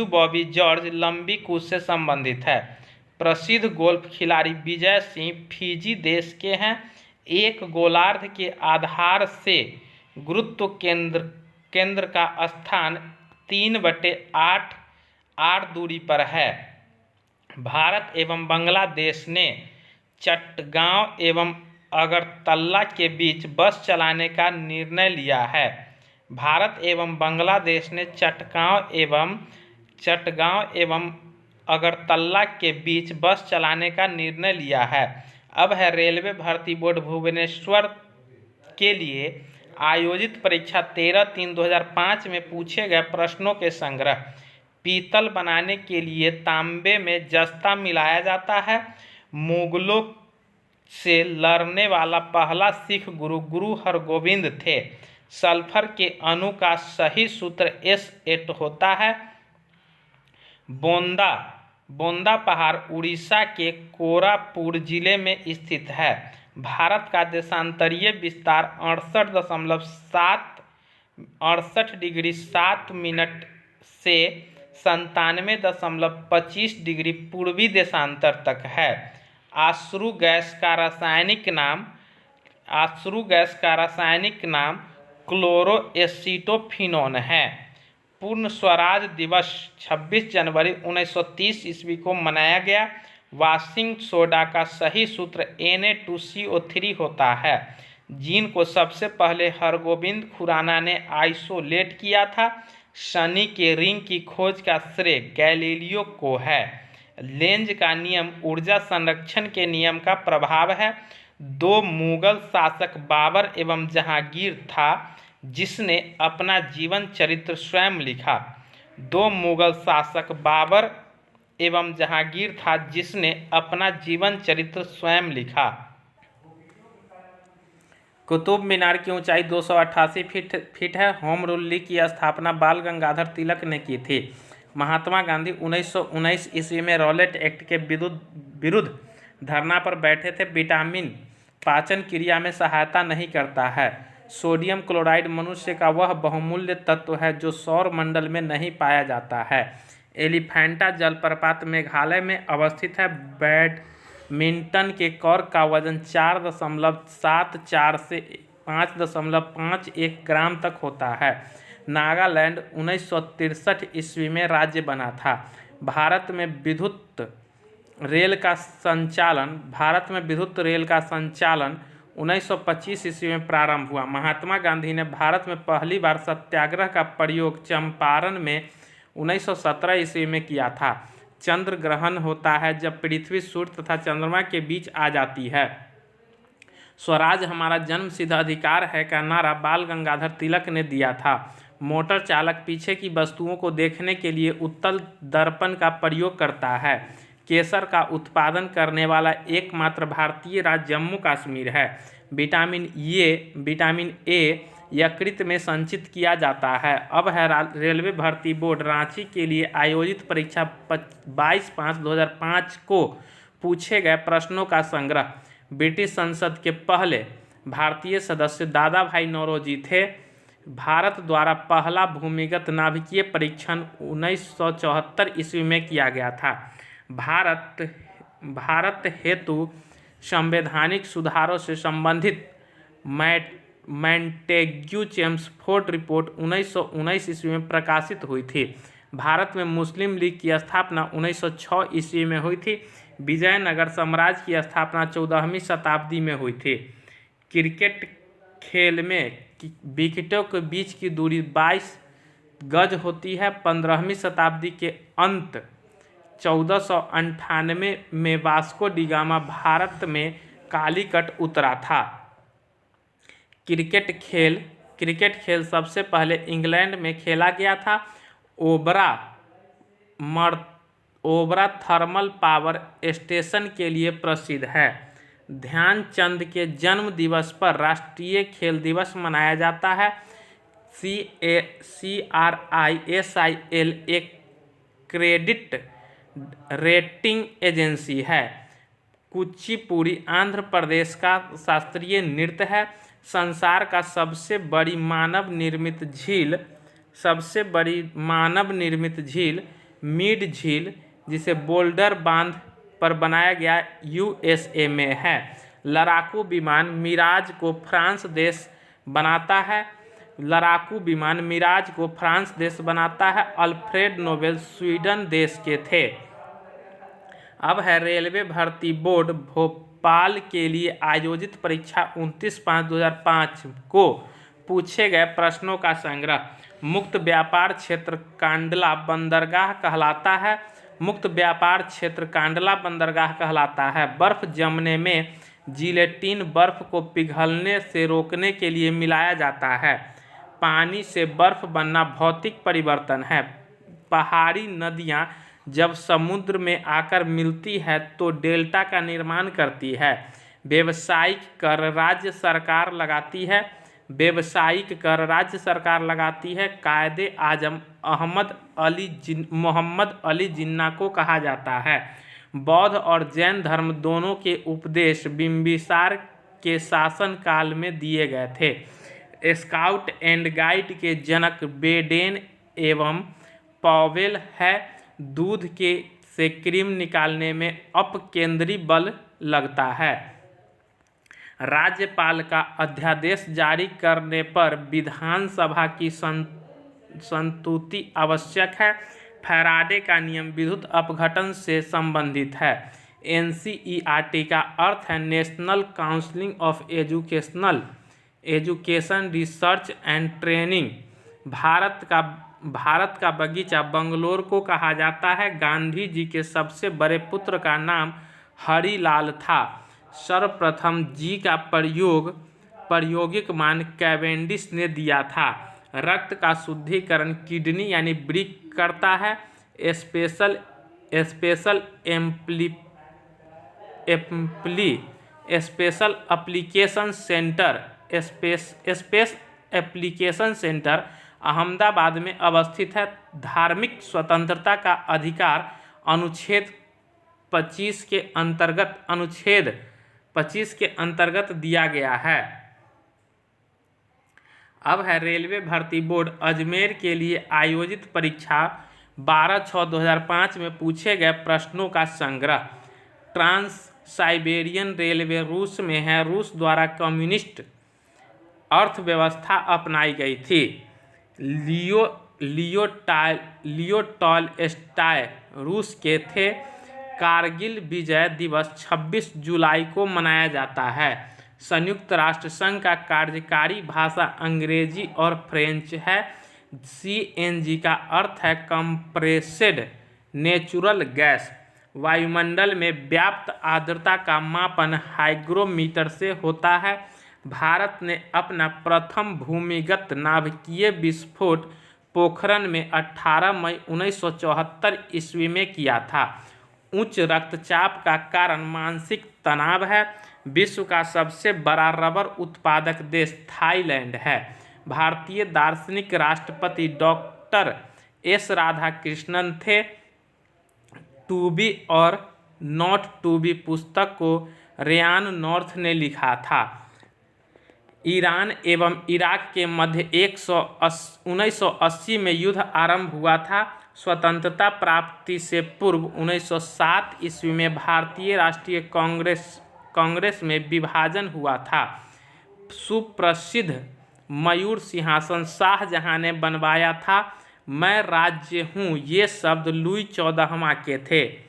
बॉबी जॉर्ज लंबी कूद से संबंधित है। प्रसिद्ध गोल्फ खिलाड़ी विजय सिंह फिजी देश के हैं। एक गोलार्ध के आधार से गुरुत्व केंद्र का स्थान 3/8 दूरी पर है। भारत एवं बांग्लादेश ने चटगांव एवं अगरतला के बीच बस चलाने का निर्णय लिया है। भारत एवं बांग्लादेश ने चटगांव एवं अगरतला के बीच बस चलाने का निर्णय लिया है। अब है रेलवे भर्ती बोर्ड भुवनेश्वर के लिए आयोजित परीक्षा 13/3/2005 में पूछे गए प्रश्नों के संग्रह। पीतल बनाने के लिए तांबे में जस्ता मिलाया जाता है। मुगलों से लड़ने वाला पहला सिख गुरु हरगोविंद थे। सल्फर के अणु का सही सूत्र S8 होता है। बोंदा पहाड़ उड़ीसा के कोरापुट जिले में स्थित है। भारत का देशांतरीय विस्तार 68.7 68°7' से 97.25° पूर्वी देशांतर तक है। आश्रु गैस का रासायनिक नाम क्लोरोएसीटोफिनोन है। पूर्ण स्वराज दिवस 26 जनवरी 1930 ईस्वी को मनाया गया। वाशिंग सोडा का सही सूत्र Na2CO3 होता है, जिनको सबसे पहले हरगोविंद खुराना ने आइसोलेट किया था। शनि के रिंग की खोज का श्रेय गैलीलियो को है। लेंज का नियम ऊर्जा संरक्षण के नियम का प्रभाव है। 2 मुगल शासक बाबर एवं जहांगीर था जिसने अपना जीवन चरित्र स्वयं लिखा। 2 मुगल शासक बाबर एवं जहांगीर था जिसने अपना जीवन चरित्र स्वयं लिखा। कुतुब मीनार की ऊंचाई 288 फीट है। होम रूल की स्थापना बाल गंगाधर तिलक ने की थी। महात्मा गांधी 1919 ईस्वी में रॉलेट एक्ट के विरुद्ध धरना पर बैठे थे। विटामिन पाचन क्रिया में सहायता नहीं करता है। सोडियम क्लोराइड मनुष्य का वह बहुमूल्य तत्व है जो सौर मंडल में नहीं पाया जाता है। एलिफेंटा जलप्रपात मेघालय में अवस्थित है। बैडमिंटन के कॉर्क का वजन 4.74 से 5.51 ग्राम तक होता है। नागालैंड 1963 ईस्वी में राज्य बना था। भारत में विद्युत रेल का संचालन 1925 ईस्वी में प्रारंभ हुआ। महात्मा गांधी ने भारत में पहली बार सत्याग्रह का प्रयोग चंपारण में 1917 ईस्वी में किया था। चंद्र ग्रहण होता है जब पृथ्वी, सूर्य तथा चंद्रमा के बीच आ जाती है। स्वराज हमारा जन्मसिद्ध अधिकार है का नारा बाल गंगाधर तिलक ने दिया था। मोटर चालक पीछे की वस्तुओं को देखने के लिए उत्तल दर्पण का प्रयोग करता है। केसर का उत्पादन करने वाला एकमात्र भारतीय राज्य जम्मू कश्मीर है। विटामिन ए यकृत में संचित किया जाता है। अब है रेलवे भर्ती बोर्ड रांची के लिए आयोजित परीक्षा 22/5/2005 को पूछे गए प्रश्नों का संग्रह। ब्रिटिश संसद के पहले भारतीय सदस्य दादा भाई नौरोजी थे। भारत द्वारा पहला भूमिगत नाभिकीय परीक्षण 1974 ईस्वी में किया गया था। भारत हेतु संवैधानिक सुधारों से संबंधित मैंटेग्यू चेम्सफोर्ड रिपोर्ट 1919 ईस्वी में प्रकाशित हुई थी। भारत में मुस्लिम लीग की स्थापना 1906 ईस्वी में हुई थी। विजयनगर साम्राज्य की स्थापना 14वीं शताब्दी में हुई थी। क्रिकेट खेल में विकेटों के बीच की दूरी 22 गज होती है। 15वीं शताब्दी के अंत 1498 में वास्को डी गामा भारत में कालीकट उतरा था। क्रिकेट खेल सबसे पहले इंग्लैंड में खेला गया था। ओबरा थर्मल पावर स्टेशन के लिए प्रसिद्ध है। ध्यानचंद के जन्म दिवस पर राष्ट्रीय खेल दिवस मनाया जाता है। CRISIL एक क्रेडिट रेटिंग एजेंसी है। कुचिपुड़ी आंध्र प्रदेश का शास्त्रीय नृत्य है। संसार का सबसे बड़ी मानव निर्मित झील मीड झील, जिसे बोल्डर बांध पर बनाया गया, USA में है। लड़ाकू विमान मिराज को फ्रांस देश बनाता है। अल्फ्रेड नोबेल स्वीडन देश के थे। अब है रेलवे भर्ती बोर्ड भोपाल के लिए आयोजित परीक्षा 29/5/2005 को पूछे गए प्रश्नों का संग्रह। मुक्त व्यापार क्षेत्र कांडला बंदरगाह कहलाता है। बर्फ जमने में जिलेटिन बर्फ को पिघलने से रोकने के लिए मिलाया जाता है। पानी से बर्फ बनना भौतिक परिवर्तन है। पहाड़ी नदियाँ जब समुद्र में आकर मिलती है तो डेल्टा का निर्माण करती है। व्यावसायिक कर राज्य सरकार लगाती है। कायदे आजम मोहम्मद अली जिन्ना को कहा जाता है। बौद्ध और जैन धर्म दोनों के उपदेश बिंबिसार के शासन काल में दिए गए थे। स्काउट एंड गाइड के जनक बेडेन एवं पॉवेल है। दूध के से क्रीम निकालने में अपकेंद्री बल लगता है। राज्यपाल का अध्यादेश जारी करने पर विधानसभा की संतुति आवश्यक है। फैराडे का नियम विद्युत अपघटन से संबंधित है। NCERT का अर्थ है national council of education research and training. Bharat का बगीचा बंगलोर को कहा जाता है। गांधी जी के सबसे बड़े पुत्र का नाम हरिलाल था। सर्वप्रथम जी का प्रायोगिक मान कैवेंडिश ने दिया था। रक्त का शुद्धिकरण किडनी यानी वृक्क करता है। स्पेशल एप्लीकेशन सेंटर अहमदाबाद में अवस्थित है। धार्मिक स्वतंत्रता का अधिकार अनुच्छेद 25 के अंतर्गत दिया गया है। अब है रेलवे भर्ती बोर्ड अजमेर के लिए आयोजित परीक्षा 12/6/2005 में पूछे गए प्रश्नों का संग्रह। ट्रांस साइबेरियन रेलवे रूस में है। रूस द्वारा कम्युनिस्ट अर्थव्यवस्था अपनाई गई थी। लियो टॉलस्टॉय रूस के थे। कारगिल विजय दिवस 26 जुलाई को मनाया जाता है। संयुक्त राष्ट्र संघ का कार्यकारी भाषा अंग्रेजी और फ्रेंच है। CNG का अर्थ है कंप्रेस्ड नेचुरल गैस। वायुमंडल में व्याप्त आर्द्रता का मापन हाइग्रोमीटर से होता है। भारत ने अपना प्रथम भूमिगत नाभिकीय विस्फोट पोखरण में 18 मई 1974 ईस्वी में किया था। उच्च रक्तचाप का कारण मानसिक तनाव है। विश्व का सबसे बड़ा रबर उत्पादक देश थाईलैंड है। भारतीय दार्शनिक राष्ट्रपति डॉक्टर S राधाकृष्णन थे। टू बी और नॉट टू बी पुस्तक को रेयान नॉर्थ ने लिखा था। ईरान एवं इराक के मध्य 1980 में युद्ध आरंभ हुआ था। स्वतंत्रता प्राप्ति से पूर्व 1907 ईस्वी में भारतीय राष्ट्रीय कांग्रेस में विभाजन हुआ था। सुप्रसिद्ध मयूर सिंहासन शाहजहां ने बनवाया था। मैं राज्य हूँ ये शब्द लुई 14वां के थे।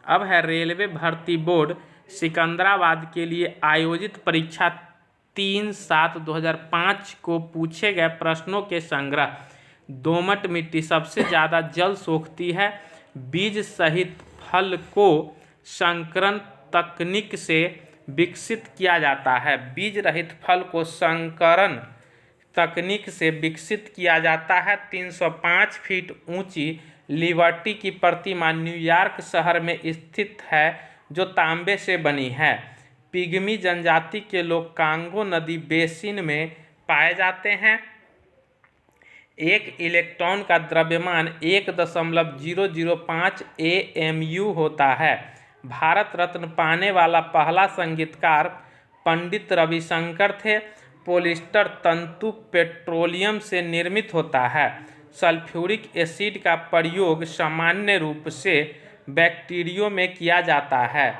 अब है रेलवे भर्ती बोर्ड सिकंदराबाद के लिए आयोजित परीक्षा 3/7/2005 को पूछे गए प्रश्नों के संग्रह। दोमट मिट्टी सबसे ज़्यादा जल सोखती है। बीज सहित फल को संकरण तकनीक से विकसित किया जाता है। बीज रहित फल को संकरण तकनीक से विकसित किया जाता है। 305 फीट ऊंची लिबर्टी की प्रतिमा न्यूयॉर्क शहर में स्थित है जो तांबे से बनी है। पिग्मी जनजाति के लोग कांगो नदी बेसिन में पाए जाते हैं। एक इलेक्ट्रॉन का द्रव्यमान 1.005 AMU होता है। भारत रत्न पाने वाला पहला संगीतकार पंडित रविशंकर थे। पॉलिएस्टर तंतु पेट्रोलियम से निर्मित होता है। सल्फ्यूरिक एसिड का प्रयोग सामान्य रूप से बैक्टीरियो में किया जाता है।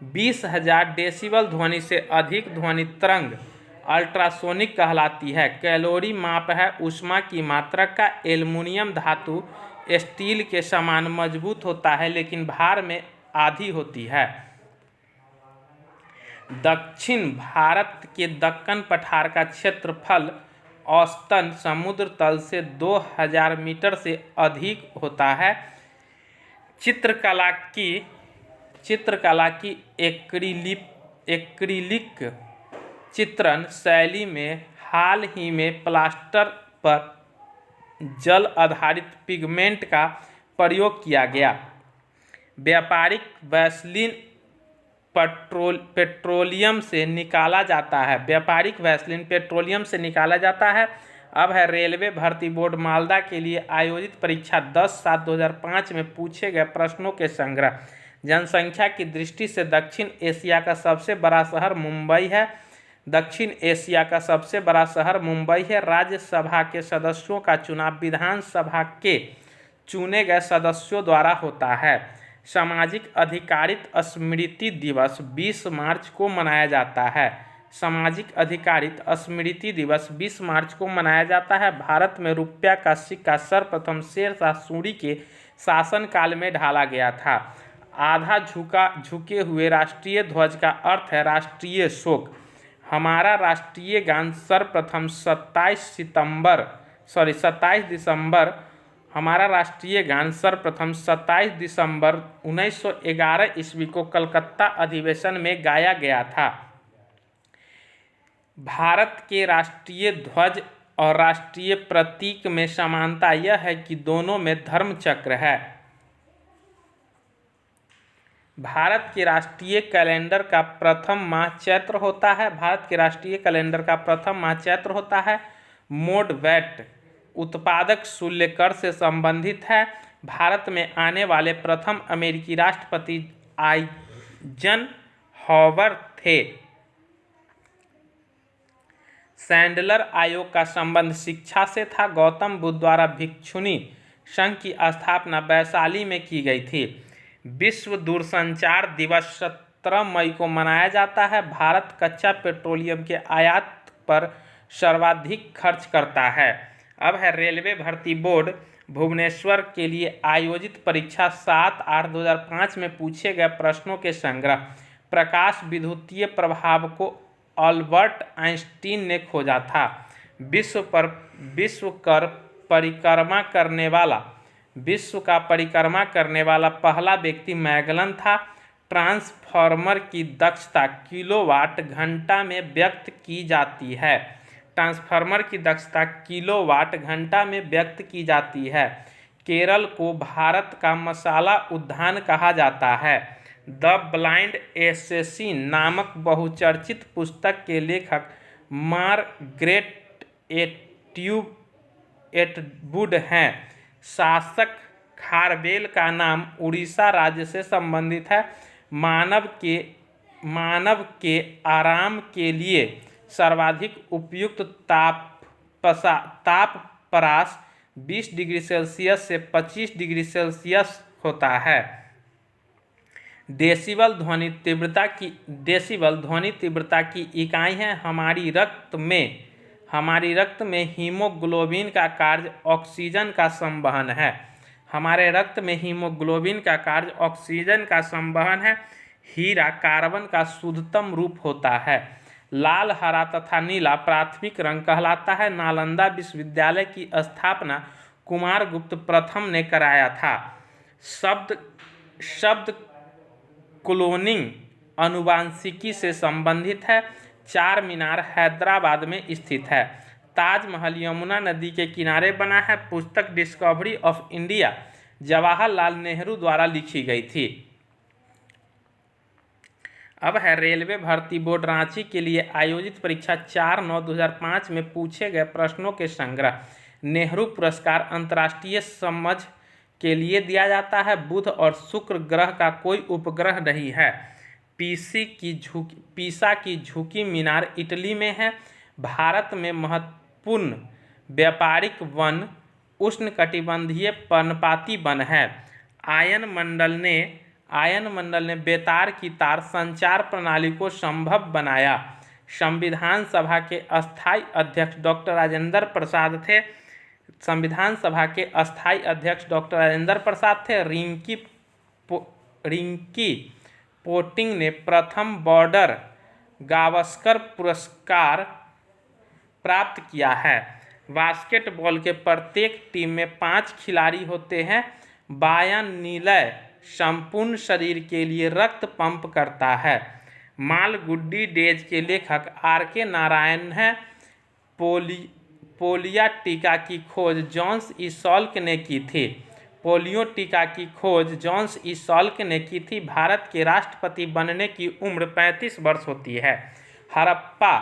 20,000 डेसिबल ध्वनि से अधिक ध्वनि तरंग अल्ट्रासोनिक कहलाती है। कैलोरी माप है ऊष्मा की मात्रा का। एल्युमिनियम धातु स्टील के समान मजबूत होता है लेकिन भार में आधी होती है। दक्षिण भारत के दक्कन पठार का क्षेत्रफल औसतन समुद्र तल से 2000 मीटर से अधिक होता है। चित्रकला की एक्रिलिक चित्रण शैली में हाल ही में प्लास्टर पर जल आधारित पिगमेंट का प्रयोग किया गया। व्यापारिक वैसलीन पेट्रोलियम से निकाला जाता है। व्यापारिक वैसलीन पेट्रोलियम से निकाला जाता है। अब है रेलवे भर्ती बोर्ड मालदा के लिए आयोजित परीक्षा 10/7/2005 में पूछे गए प्रश्नों के संग्रह। जनसंख्या की दृष्टि से दक्षिण एशिया का सबसे बड़ा शहर मुंबई है। दक्षिण एशिया का सबसे बड़ा शहर मुंबई है। राज्यसभा के सदस्यों का चुनाव विधानसभा के चुने गए सदस्यों द्वारा होता है। सामाजिक अधिकारिता स्मृति दिवस 20 मार्च को मनाया जाता है। सामाजिक अधिकारिता स्मृति दिवस 20 मार्च को मनाया जाता है। भारत में रुपया का सिक्का सर्वप्रथम शेरशाह सूरी के शासनकाल में ढाला गया था। आधा झुके हुए राष्ट्रीय ध्वज का अर्थ है राष्ट्रीय शोक। हमारा राष्ट्रीय गान सर्वप्रथम 27 दिसंबर हमारा राष्ट्रीय गान सर्वप्रथम 27 दिसंबर 1911 ईस्वी को कलकत्ता अधिवेशन में गाया गया था। भारत के राष्ट्रीय ध्वज और राष्ट्रीय प्रतीक में समानता यह है कि दोनों में धर्म चक्र है। भारत के राष्ट्रीय कैलेंडर का प्रथम माह चैत्र होता है। भारत के राष्ट्रीय कैलेंडर का प्रथम माह चैत्र होता है। मोड वैट उत्पादक शुल्क कर से संबंधित है। भारत में आने वाले प्रथम अमेरिकी राष्ट्रपति आइजनहॉवर थे। सैंडलर आयोग का संबंध शिक्षा से था। गौतम बुद्ध द्वारा भिक्षुणी संघ की स्थापना वैशाली में की गई थी। विश्व दूरसंचार दिवस 17 मई को मनाया जाता है। भारत कच्चा पेट्रोलियम के आयात पर सर्वाधिक खर्च करता है। अब है रेलवे भर्ती बोर्ड भुवनेश्वर के लिए आयोजित परीक्षा 7/8/2005 में पूछे गए प्रश्नों के संग्रह। प्रकाश विद्युतीय प्रभाव को अल्बर्ट आइंस्टीन ने खोजा था। विश्व का परिक्रमा करने वाला पहला व्यक्ति मैगलन था। ट्रांसफार्मर की दक्षता किलोवाट घंटा में व्यक्त की जाती है। ट्रांसफार्मर की दक्षता किलोवाट घंटा में व्यक्त की जाती है। केरल को भारत का मसाला उद्यान कहा जाता है। द ब्लाइंड एसेसिन नामक बहुचर्चित पुस्तक के लेखक मार्गरेट एटवुड हैं। शासक खारवेल का नाम उड़ीसा राज्य से संबंधित है। मानव के आराम के लिए सर्वाधिक उपयुक्त तापप्रकाश 20 डिग्री सेल्सियस से 25 डिग्री सेल्सियस होता है। डेसिबल ध्वनि तीव्रता की इकाई है। हमारी रक्त में हीमोग्लोबिन का कार्य ऑक्सीजन का संवहन है। हमारे रक्त में हीमोग्लोबिन का कार्य ऑक्सीजन का संवहन है। हीरा कार्बन का शुद्धतम रूप होता है। लाल, हरा तथा नीला प्राथमिक रंग कहलाता है। नालंदा विश्वविद्यालय की स्थापना कुमारगुप्त प्रथम ने कराया था। शब्द क्लोनिंग आनुवांशिकी से संबंधित है। चार मीनार हैदराबाद में स्थित है। ताजमहल यमुना नदी के किनारे बना है। पुस्तक discovery of India Jawaharlal Nehru द्वारा लिखी गई थी। अब है रेलवे भर्ती बोर्ड रांची के लिए आयोजित परीक्षा 4/9/2005 में पूछे गए प्रश्नों के संग्रह। नेहरू पुरस्कार अंतर्राष्ट्रीय समझ के लिए दिया जाता है। बुध और शुक्र ग्रह का कोई उपग्रह नहीं है। पीसा की झुकी मीनार इटली में है। भारत में महत्वपूर्ण व्यापारिक वन उष्णकटिबंधीय पर्णपाती वन है। आयनमंडल ने बेतार की तार संचार प्रणाली को संभव बनाया। संविधान सभा के अस्थायी अध्यक्ष डॉक्टर राजेंद्र प्रसाद थे। संविधान सभा के अस्थायी अध्यक्ष डॉक्टर राजेंद्र प्रसाद थे। रिंकी पोटिंग ने प्रथम बॉर्डर गावस्कर पुरस्कार प्राप्त किया है। बास्केटबॉल के प्रत्येक टीम में 5 खिलाड़ी होते हैं। बायां निलय संपूर्ण शरीर के लिए रक्त पंप करता है। मालगुडी डेज के लेखक R.K. नारायण हैं। पोलियो टीका की खोज जॉन्स ई सॉल्क ने की थी। पोलियो टीका की खोज जॉन्स ई सॉल्क ने की थी। भारत के राष्ट्रपति बनने की उम्र 35 वर्ष होती है। हड़प्पा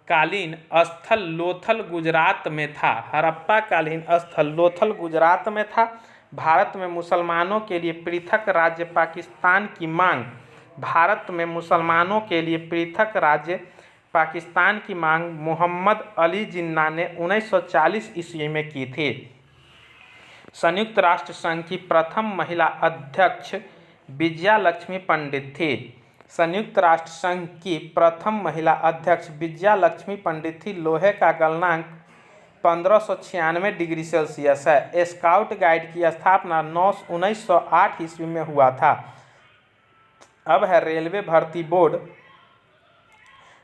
कालीन स्थल लोथल गुजरात में था। हड़प्पा कालीन स्थल लोथल गुजरात में था। भारत में मुसलमानों के लिए पृथक राज्य पाकिस्तान की मांग। भारत में मुसलमानों के लिए पृथक राज्य पाकिस्तान की मांग मोहम्मद अली जिन्ना ने 1940 ईस्वी में की थी। संयुक्त राष्ट्र संघ की प्रथम महिला अध्यक्ष विजया लक्ष्मी पंडित थी। संयुक्त राष्ट्र संघ की प्रथम महिला अध्यक्ष विजया लक्ष्मी पंडित थी। लोहे का गलनांक 1596 डिग्री सेल्सियस है। स्काउट गाइड की स्थापना 1908 ईस्वी में हुआ था। अब है रेलवे भर्ती बोर्ड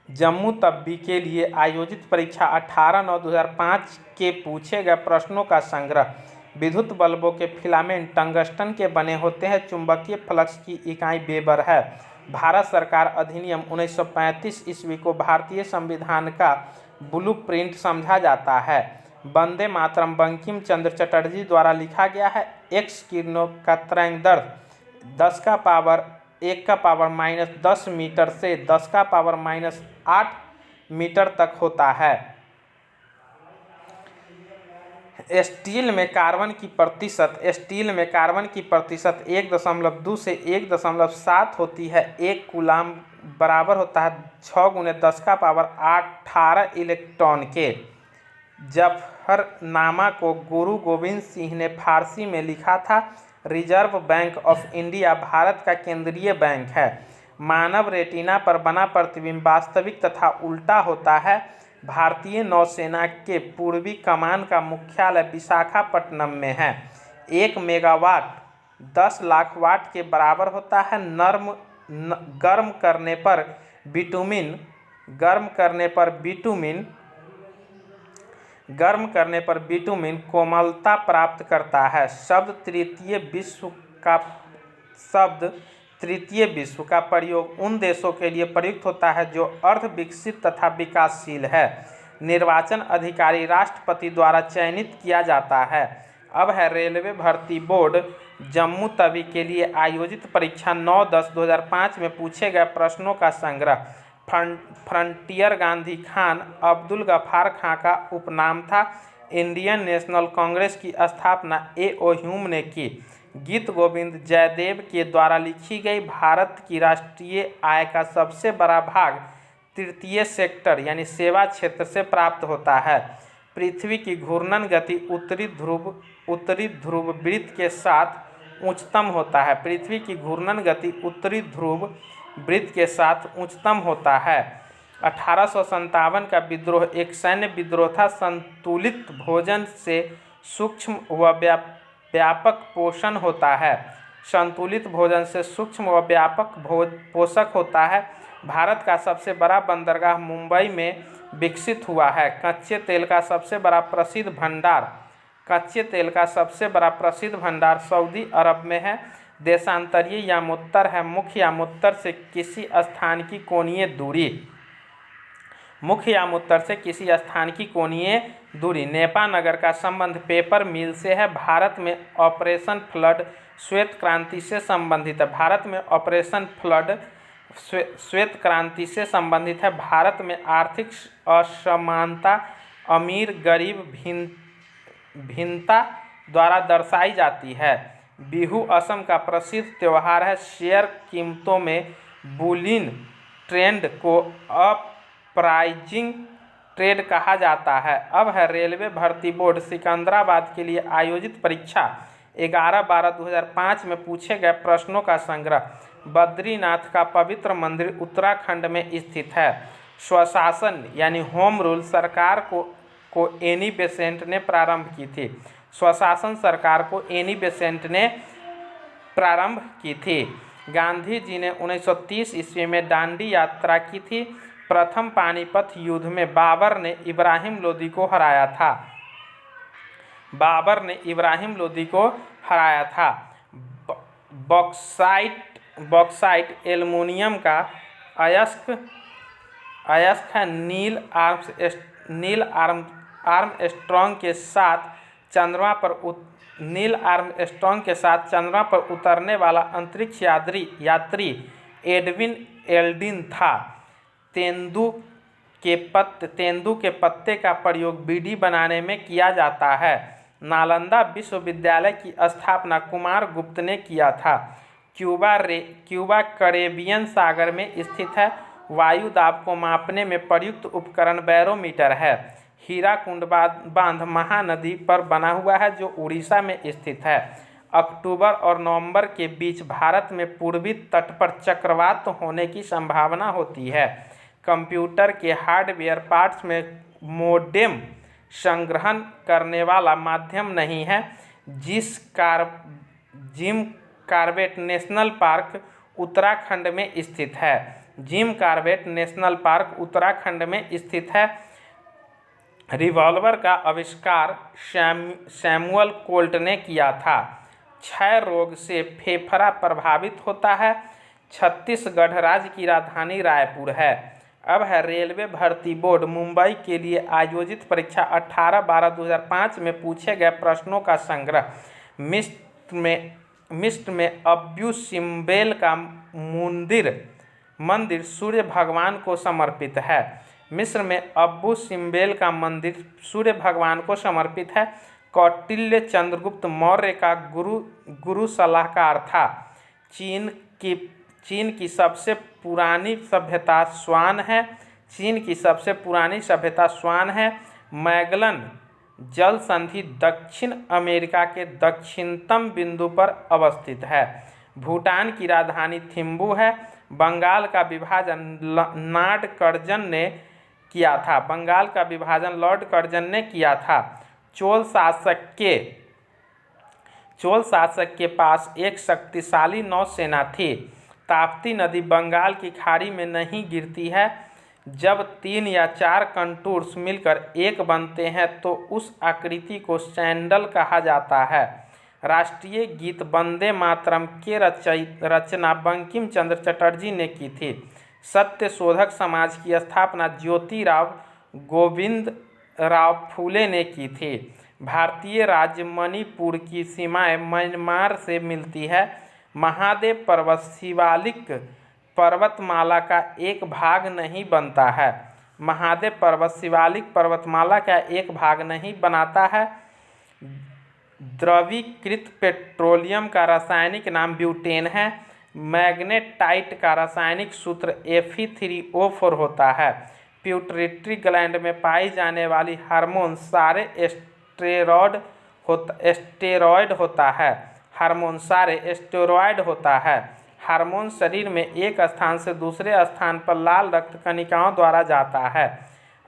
जम्मू तवी के लिए आयोजित परीक्षा 18/9/2005 के पूछे गए प्रश्नों का संग्रह। विद्युत बल्बों के फिलामेंट टंगस्टन के बने होते हैं। चुंबकीय फ्लक्स की इकाई वेबर है। भारत सरकार अधिनियम 1935 ईस्वी को भारतीय संविधान का ब्लूप्रिंट समझा जाता है। वंदे मातरम बंकिम चंद्र चटर्जी द्वारा लिखा गया है। एक्स किरणों का तरंगदैर्घ्य 10⁻⁻10 मीटर से 10⁻⁻8 मीटर तक होता है। स्टील में कार्बन की प्रतिशत 1.2 से 1.7 होती है। 1 कूलाम बराबर होता है 6×10⁸ इलेक्ट्रॉन के। जफरनामा को गुरु गोविंद सिंह ने फारसी में लिखा था। Reserve bank of India Bharat का केंद्रीय बैंक है। मानव रेटिना पर बना प्रतिबिंब वास्तविक तथा उल्टा होता है। भारतीय नौसेना के पूर्वी कमान का मुख्यालय विशाखापट्टनम में है। 1 मेगावाट 10 लाख वाट के बराबर होता है। गर्म करने पर बिटुमिन कोमलता प्राप्त करता है। शब्द तृतीय विश्व का प्रयोग उन देशों के लिए प्रयुक्त होता है जो अर्ध विकसित तथा विकासशील है। निर्वाचन अधिकारी राष्ट्रपति द्वारा चयनित किया जाता है। अब है रेलवे भर्ती बोर्ड जम्मू तवी के लिए आयोजित परीक्षा 9/10/2005 में पूछे गए प्रश्नों का संग्रह। फ्रंटियर गांधी खान अब्दुल गफ्फार खां का उपनाम था। इंडियन नेशनल कांग्रेस की स्थापना A.O. ह्यूम ने की। गीत गोविंद जयदेव के द्वारा लिखी गई। भारत की राष्ट्रीय आय का सबसे बड़ा भाग तृतीय सेक्टर यानी सेवा क्षेत्र से प्राप्त होता है। पृथ्वी की घूर्णन गति उत्तरी ध्रुव वृत्त के साथ उच्चतम होता है। पृथ्वी की घूर्णन गति उत्तरी ध्रुव वृत्त के साथ उच्चतम होता है। 1857 का विद्रोह एक सैन्य विद्रोह था। संतुलित भोजन से सूक्ष्म व व्यापक पोषण होता है। संतुलित भोजन से सूक्ष्म व व्यापक पोषक होता है। भारत का सबसे बड़ा बंदरगाह मुंबई में विकसित हुआ है। कच्चे तेल का सबसे बड़ा प्रसिद्ध भंडार सऊदी अरब में है। देशांतरीय यामोत्तर है। मुख्य यामोत्तर से किसी स्थान की कोणीय दूरी। नेपा नगर का संबंध पेपर मिल से है। भारत में ऑपरेशन फ्लड श्वेत क्रांति से संबंधित है। भारत में आर्थिक असमानता अमीर गरीब भिन्नता द्वारा दर्शाई जाती है। बिहू असम का प्रसिद्ध त्यौहार है। शेयर कीमतों में बुलियन ट्रेंड को अपराइजिंग ट्रेड कहा जाता है। अब है रेलवे भर्ती बोर्ड सिकंदराबाद के लिए आयोजित परीक्षा 11/12/2005 में पूछे गए प्रश्नों का संग्रह। बद्रीनाथ का पवित्र मंदिर उत्तराखंड में स्थित है। स्वशासन यानी होम रूल सरकार को एनी बेसेंट ने प्रारंभ की थी। स्वशासन सरकार को एनी बेसेंट ने प्रारंभ की थी। गांधी जी ने 1930 ईस्वी में दांडी यात्रा की थी। प्रथम पानीपत युद्ध में बाबर ने इब्राहिम लोदी को हराया था। बॉक्साइट एल्युमिनियम का अयस्क है। नील आर्मस्ट्रॉन्ग के साथ चंद्रमा पर उतरने वाला अंतरिक्ष यात्री एडविन एल्ड्रिन था। तेंदू के पत्ते का प्रयोग बीड़ी बनाने में किया जाता है। नालंदा विश्वविद्यालय की स्थापना कुमार गुप्त ने किया था। क्यूबा कैरेबियन सागर में स्थित है। वायु दाब को मापने में प्रयुक्त उपकरण बैरोमीटर है। हीराकुंड बांध महानदी पर बना हुआ है जो उड़ीसा में स्थित है। अक्टूबर और नवंबर के बीच भारत में पूर्वी तट पर चक्रवात होने की संभावना होती है। कंप्यूटर के हार्डवेयर पार्ट्स में मोडेम संग्रहण करने वाला माध्यम नहीं है। Jim Corbett national park Uttarakhand में स्थित है। Jim Corbett national park Uttarakhand में स्थित है। रिवॉल्वर का आविष्कार सैमुअल कोल्ट ने किया था। क्षय रोग से फेफड़ा प्रभावित होता है। छत्तीसगढ़ राज्य की राजधानी रायपुर है। अब है रेलवे भर्ती बोर्ड मुंबई के लिए आयोजित परीक्षा 18/12/2005 में पूछे गए प्रश्नों का संग्रह। मिस्र में अब्बू सिम्बेल का मंदिर सूर्य भगवान को समर्पित है। मिस्र में अब्बू सिम्बेल का मंदिर सूर्य भगवान को समर्पित है। कौटिल्य चंद्रगुप्त मौर्य का गुरु सलाहकार था। चीन की सबसे पुरानी सभ्यता स्वान है। चीन की सबसे पुरानी सभ्यता स्वान है। मैगलन जल संधि दक्षिण अमेरिका के दक्षिणतम बिंदु पर अवस्थित है। भूटान की राजधानी थिम्पू है। बंगाल का विभाजन लॉर्ड कर्जन ने किया था। चोल शासक के पास एक शक्तिशाली नौसेना थी। ताप्ती नदी बंगाल की खाड़ी में नहीं गिरती है। जब 3 या 4 कंटूर्स मिलकर एक बनते हैं तो उस आकृति को सैंडल कहा जाता है। राष्ट्रीय गीत वंदे मातरम के रचना बंकिम चंद्र चटर्जी ने की थी। सत्य शोधक समाज की स्थापना ज्योतिराव गोविंदराव फूले ने की थी। भारतीय राज्य मणिपुर की सीमाएं म्यांमार से मिलती है। महादेव पर्वत शिवालिक पर्वतमाला का एक भाग नहीं बनता है। महादेव पर्वत शिवालिक पर्वतमाला का एक भाग नहीं बनाता है। द्रवीकृत पेट्रोलियम का रासायनिक नाम ब्यूटेन है। मैग्नेटाइट का रासायनिक सूत्र Fe3O4 होता है। प्यूटरिटरी ग्लैंड में पाई जाने वाली हार्मोन सारे स्टेरॉयड होता है। हार्मोन शरीर में एक स्थान से दूसरे स्थान पर लाल रक्त कणिकाओं द्वारा जाता है।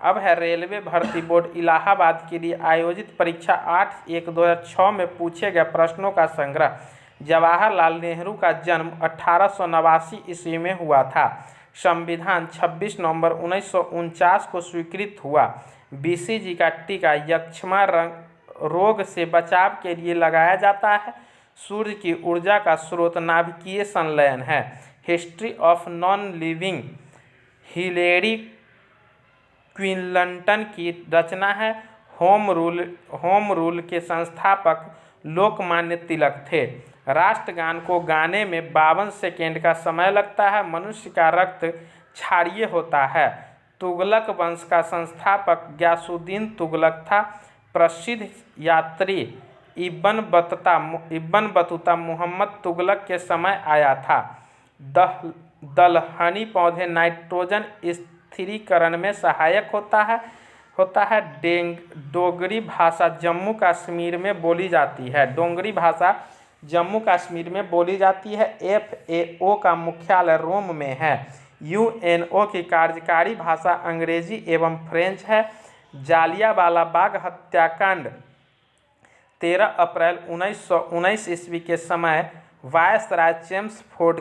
अब है रेलवे भर्ती बोर्ड इलाहाबाद के लिए आयोजित परीक्षा 8/1/2006 में पूछे गए प्रश्नों का संग्रह। जवाहरलाल नेहरू का जन्म 1889 ईस्वी में हुआ था। संविधान 26 नवंबर 1949 को स्वीकृत हुआ। BCG का टीका यक्ष्मा रोग से बचाव के लिए लगाया जाता है। सूर्य की ऊर्जा का स्रोत नाभिकीय संलयन है। History of non living Hillary Quinton की रचना है। होम रूल के संस्थापक लोकमान्य तिलक थे। राष्ट्रगान को गाने में 52 सेकेंड का समय लगता है। मनुष्य का रक्त क्षारीय होता है। तुगलक वंश का संस्थापक गयासुद्दीन तुगलक था। प्रसिद्ध यात्री इब्न बतूता मुहम्मद तुगलक के समय आया था। दलहनी पौधे नाइट्रोजन स्थिरीकरण में सहायक होता है। डोगरी भाषा जम्मू कश्मीर में बोली जाती है। FAO का मुख्यालय रोम में है। UNO की कार्यकारी भाषा अंग्रेजी एवं फ्रेंच है। जालियांवाला बाग हत्याकांड 13 अप्रैल 1919 ईस्वी के समय वायसराय चेम्सफोर्ड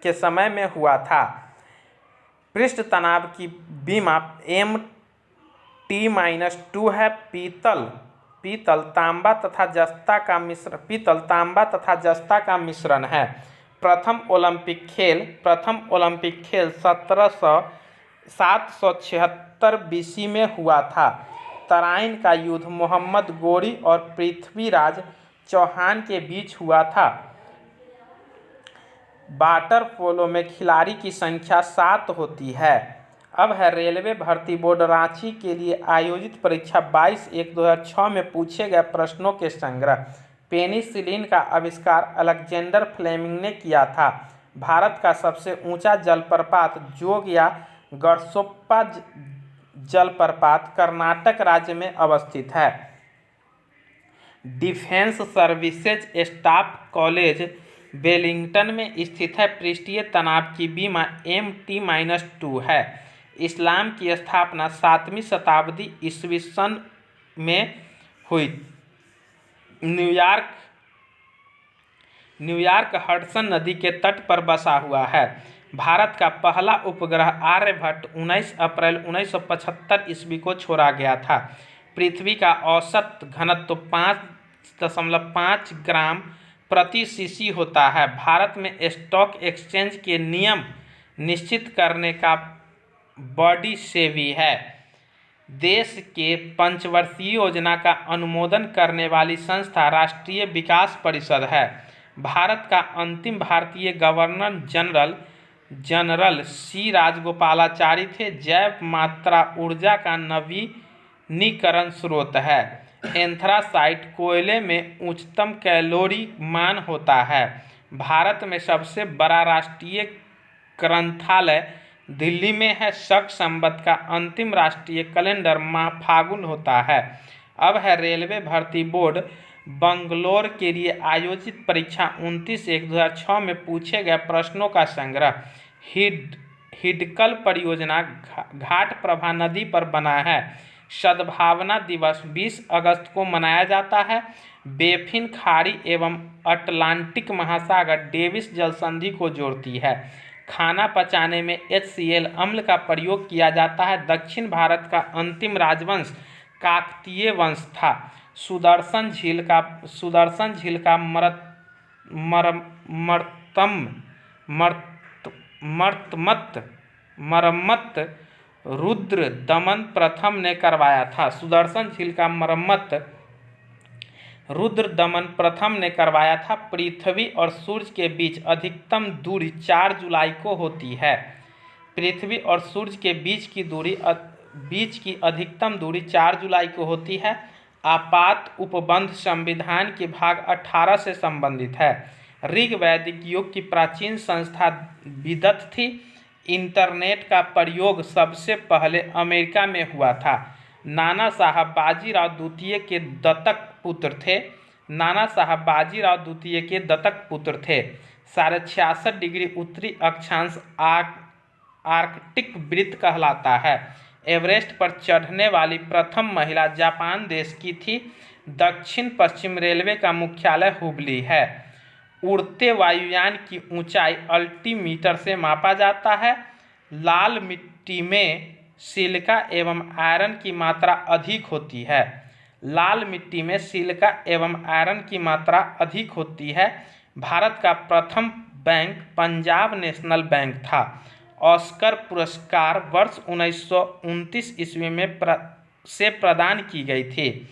के समय में हुआ था। पृष्ठ तनाव की बीमा MT-2 है। पीतल तांबा तथा जस्ता का मिश्रण है। प्रथम ओलंपिक खेल 776 BC में हुआ था। तराइन का युद्ध मोहम्मद गोरी और पृथ्वीराज चौहान के बीच हुआ था। वाटर पोलो में खिलाड़ी की संख्या 7 होती है। अब है रेलवे भर्ती बोर्ड रांची के लिए आयोजित परीक्षा 22/1/2006 में पूछे गए प्रश्नों के संग्रह। पेनिसिलिन का आविष्कार अलेक्जेंडर फ्लेमिंग ने किया था। भारत का सबसे ऊंचा जलप्रपात जोग या गड़सोप्पा जलप्रपात कर्नाटक राज्य में अवस्थित है। Defence services staff college Wellington में स्थित है। पृष्ठीय तनाव की बीमा MT-2 है। इस्लाम की स्थापना 7वीं शताब्दी ईस्वी सन में हुई। न्यूयॉर्क हडसन नदी के तट पर बसा हुआ है। भारत का पहला उपग्रह आर्यभट्ट 19 अप्रैल 1975 ईस्वी को छोड़ा गया था। पृथ्वी का औसत घनत्व 5.5 ग्राम प्रति सीसी होता है। भारत में स्टॉक एक्सचेंज के नियम निश्चित करने का बॉडी सेबी है। देश के पंचवर्षीय योजना का अनुमोदन करने वाली संस्था राष्ट्रीय विकास परिषद है। भारत का अंतिम भारतीय गवर्नर जनरल C राजगोपालाचारी थे। जैव मात्रा ऊर्जा का नवीनीकरण स्रोत है। एंथ्रासाइट कोयले में उच्चतम कैलोरी मान होता है। भारत में सबसे बड़ा राष्ट्रीय ग्रंथालय दिल्ली में है। शक संवत का अंतिम राष्ट्रीय कैलेंडर माह फागुन होता है। अब है रेलवे भर्ती बोर्ड बंगलौर के लिए आयोजित परीक्षा 29/1/2006 में पूछे गए प्रश्नों का संग्रह। हिडकल परियोजना घाटप्रभा नदी पर बना है। सद्भावना दिवस 20 अगस्त को मनाया जाता है। बेफिन खाड़ी एवं अटलांटिक महासागर डेविस जलसंधि को जोड़ती है। खाना पचाने में HCl अम्ल का प्रयोग किया जाता है। दक्षिण भारत का अंतिम राजवंश काकतीय वंश था। सुदर्शन झील का मरम्मत रुद्र दमन प्रथम ने करवाया था। सुदर्शन झील का मरम्मत रुद्र दमन प्रथम ने करवाया था। पृथ्वी और सूर्य के बीच अधिकतम दूरी 4 जुलाई को होती है। पृथ्वी और सूर्य के बीच की अधिकतम दूरी 4 जुलाई को होती है। आपात उपबंध संविधान के भाग 18 से संबंधित है। ऋग वैदिक युग की प्राचीन संस्था विदत थी। इंटरनेट का प्रयोग सबसे पहले अमेरिका में हुआ था। नाना साहब बाजीराव द्वितीय के दत्तक पुत्र थे। 66.5 डिग्री उत्तरी अक्षांश आर्कटिक वृत्त कहलाता है। एवरेस्ट पर चढ़ने वाली प्रथम महिला जापान देश की थी। दक्षिण पश्चिम रेलवे का मुख्यालय हुबली है। उड़ते वायुयान की ऊंचाई अल्टीमीटर से मापा जाता है। लाल मिट्टी में सिलिका एवं आयरन की मात्रा अधिक होती है। भारत का प्रथम बैंक पंजाब नेशनल बैंक था। ऑस्कर पुरस्कार वर्ष 1929 ईस्वी में से प्रदान की गई थी।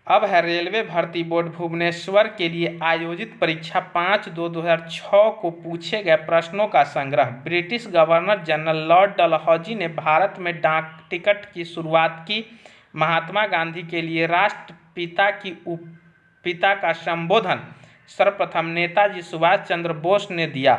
अब है रेलवे भर्ती बोर्ड भुवनेश्वर के लिए आयोजित परीक्षा 5/2/2006 को पूछे गए प्रश्नों का संग्रह। British governor general Lord Dalhousie ने भारत में डाक टिकट की शुरुआत की। महात्मा गांधी के लिए राष्ट्रपिता का संबोधन सर्वप्रथम नेताजी सुभाष चंद्र बोस ने दिया।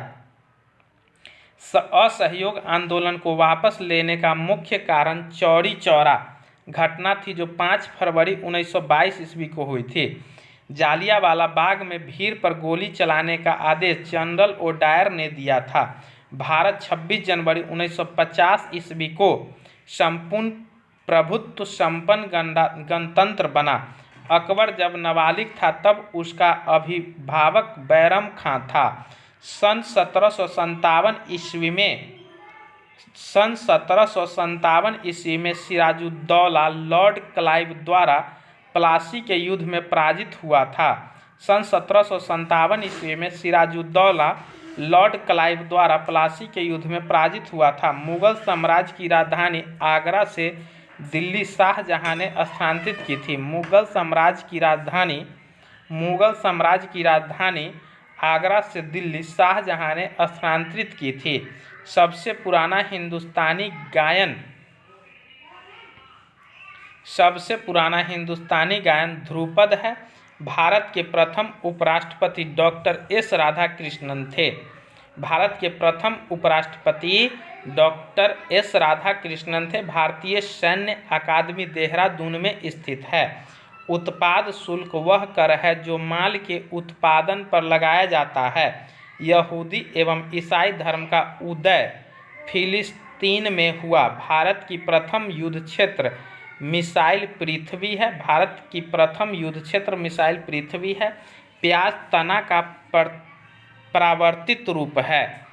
असहयोग आंदोलन को वापस लेने का मुख्य कारण चौरी चौरा घटना थी जो 5 फरवरी 1922 ईस्वी को हुई थी। जालियांवाला बाग में भीड़ पर गोली चलाने का आदेश जनरल ओडायर ने दिया था। भारत 26 जनवरी 1950 ईस्वी को संपूर्ण प्रभुत्व संपन्न गणतंत्र बना। अकबर जब नाबालिग था तब उसका अभिभावक बैरम खां था। सन 1757 ईस्वी में सिराजुद्दौला लॉर्ड क्लाइव द्वारा प्लासी के युद्ध में पराजित हुआ था। सन 1757 ईस्वी में सिराजुद्दौला लॉर्ड क्लाइव द्वारा प्लासी के युद्ध में पराजित हुआ था। मुगल साम्राज्य की राजधानी आगरा से दिल्ली शाहजहां ने स्थानांतरित की थी। मुगल साम्राज्य की राजधानी आगरा से दिल्ली शाहजहां ने स्थानांतरित की थी। सबसे पुराना हिंदुस्तानी गायन ध्रुपद है। भारत के प्रथम उपराष्ट्रपति डॉक्टर S राधाकृष्णन थे। भारत के प्रथम उपराष्ट्रपति डॉक्टर एस राधाकृष्णन थे। भारतीय सैन्य अकादमी देहरादून में स्थित है। उत्पाद शुल्क वह कर है जो माल के उत्पादन पर लगाया जाता है। यहूदी एवं ईसाई धर्म का उदय फिलिस्तीन में हुआ। भारत की प्रथम युद्ध क्षेत्र मिसाइल पृथ्वी है। भारत की प्रथम युद्ध क्षेत्र मिसाइल पृथ्वी है। प्याज तना का परावर्तित रूप है।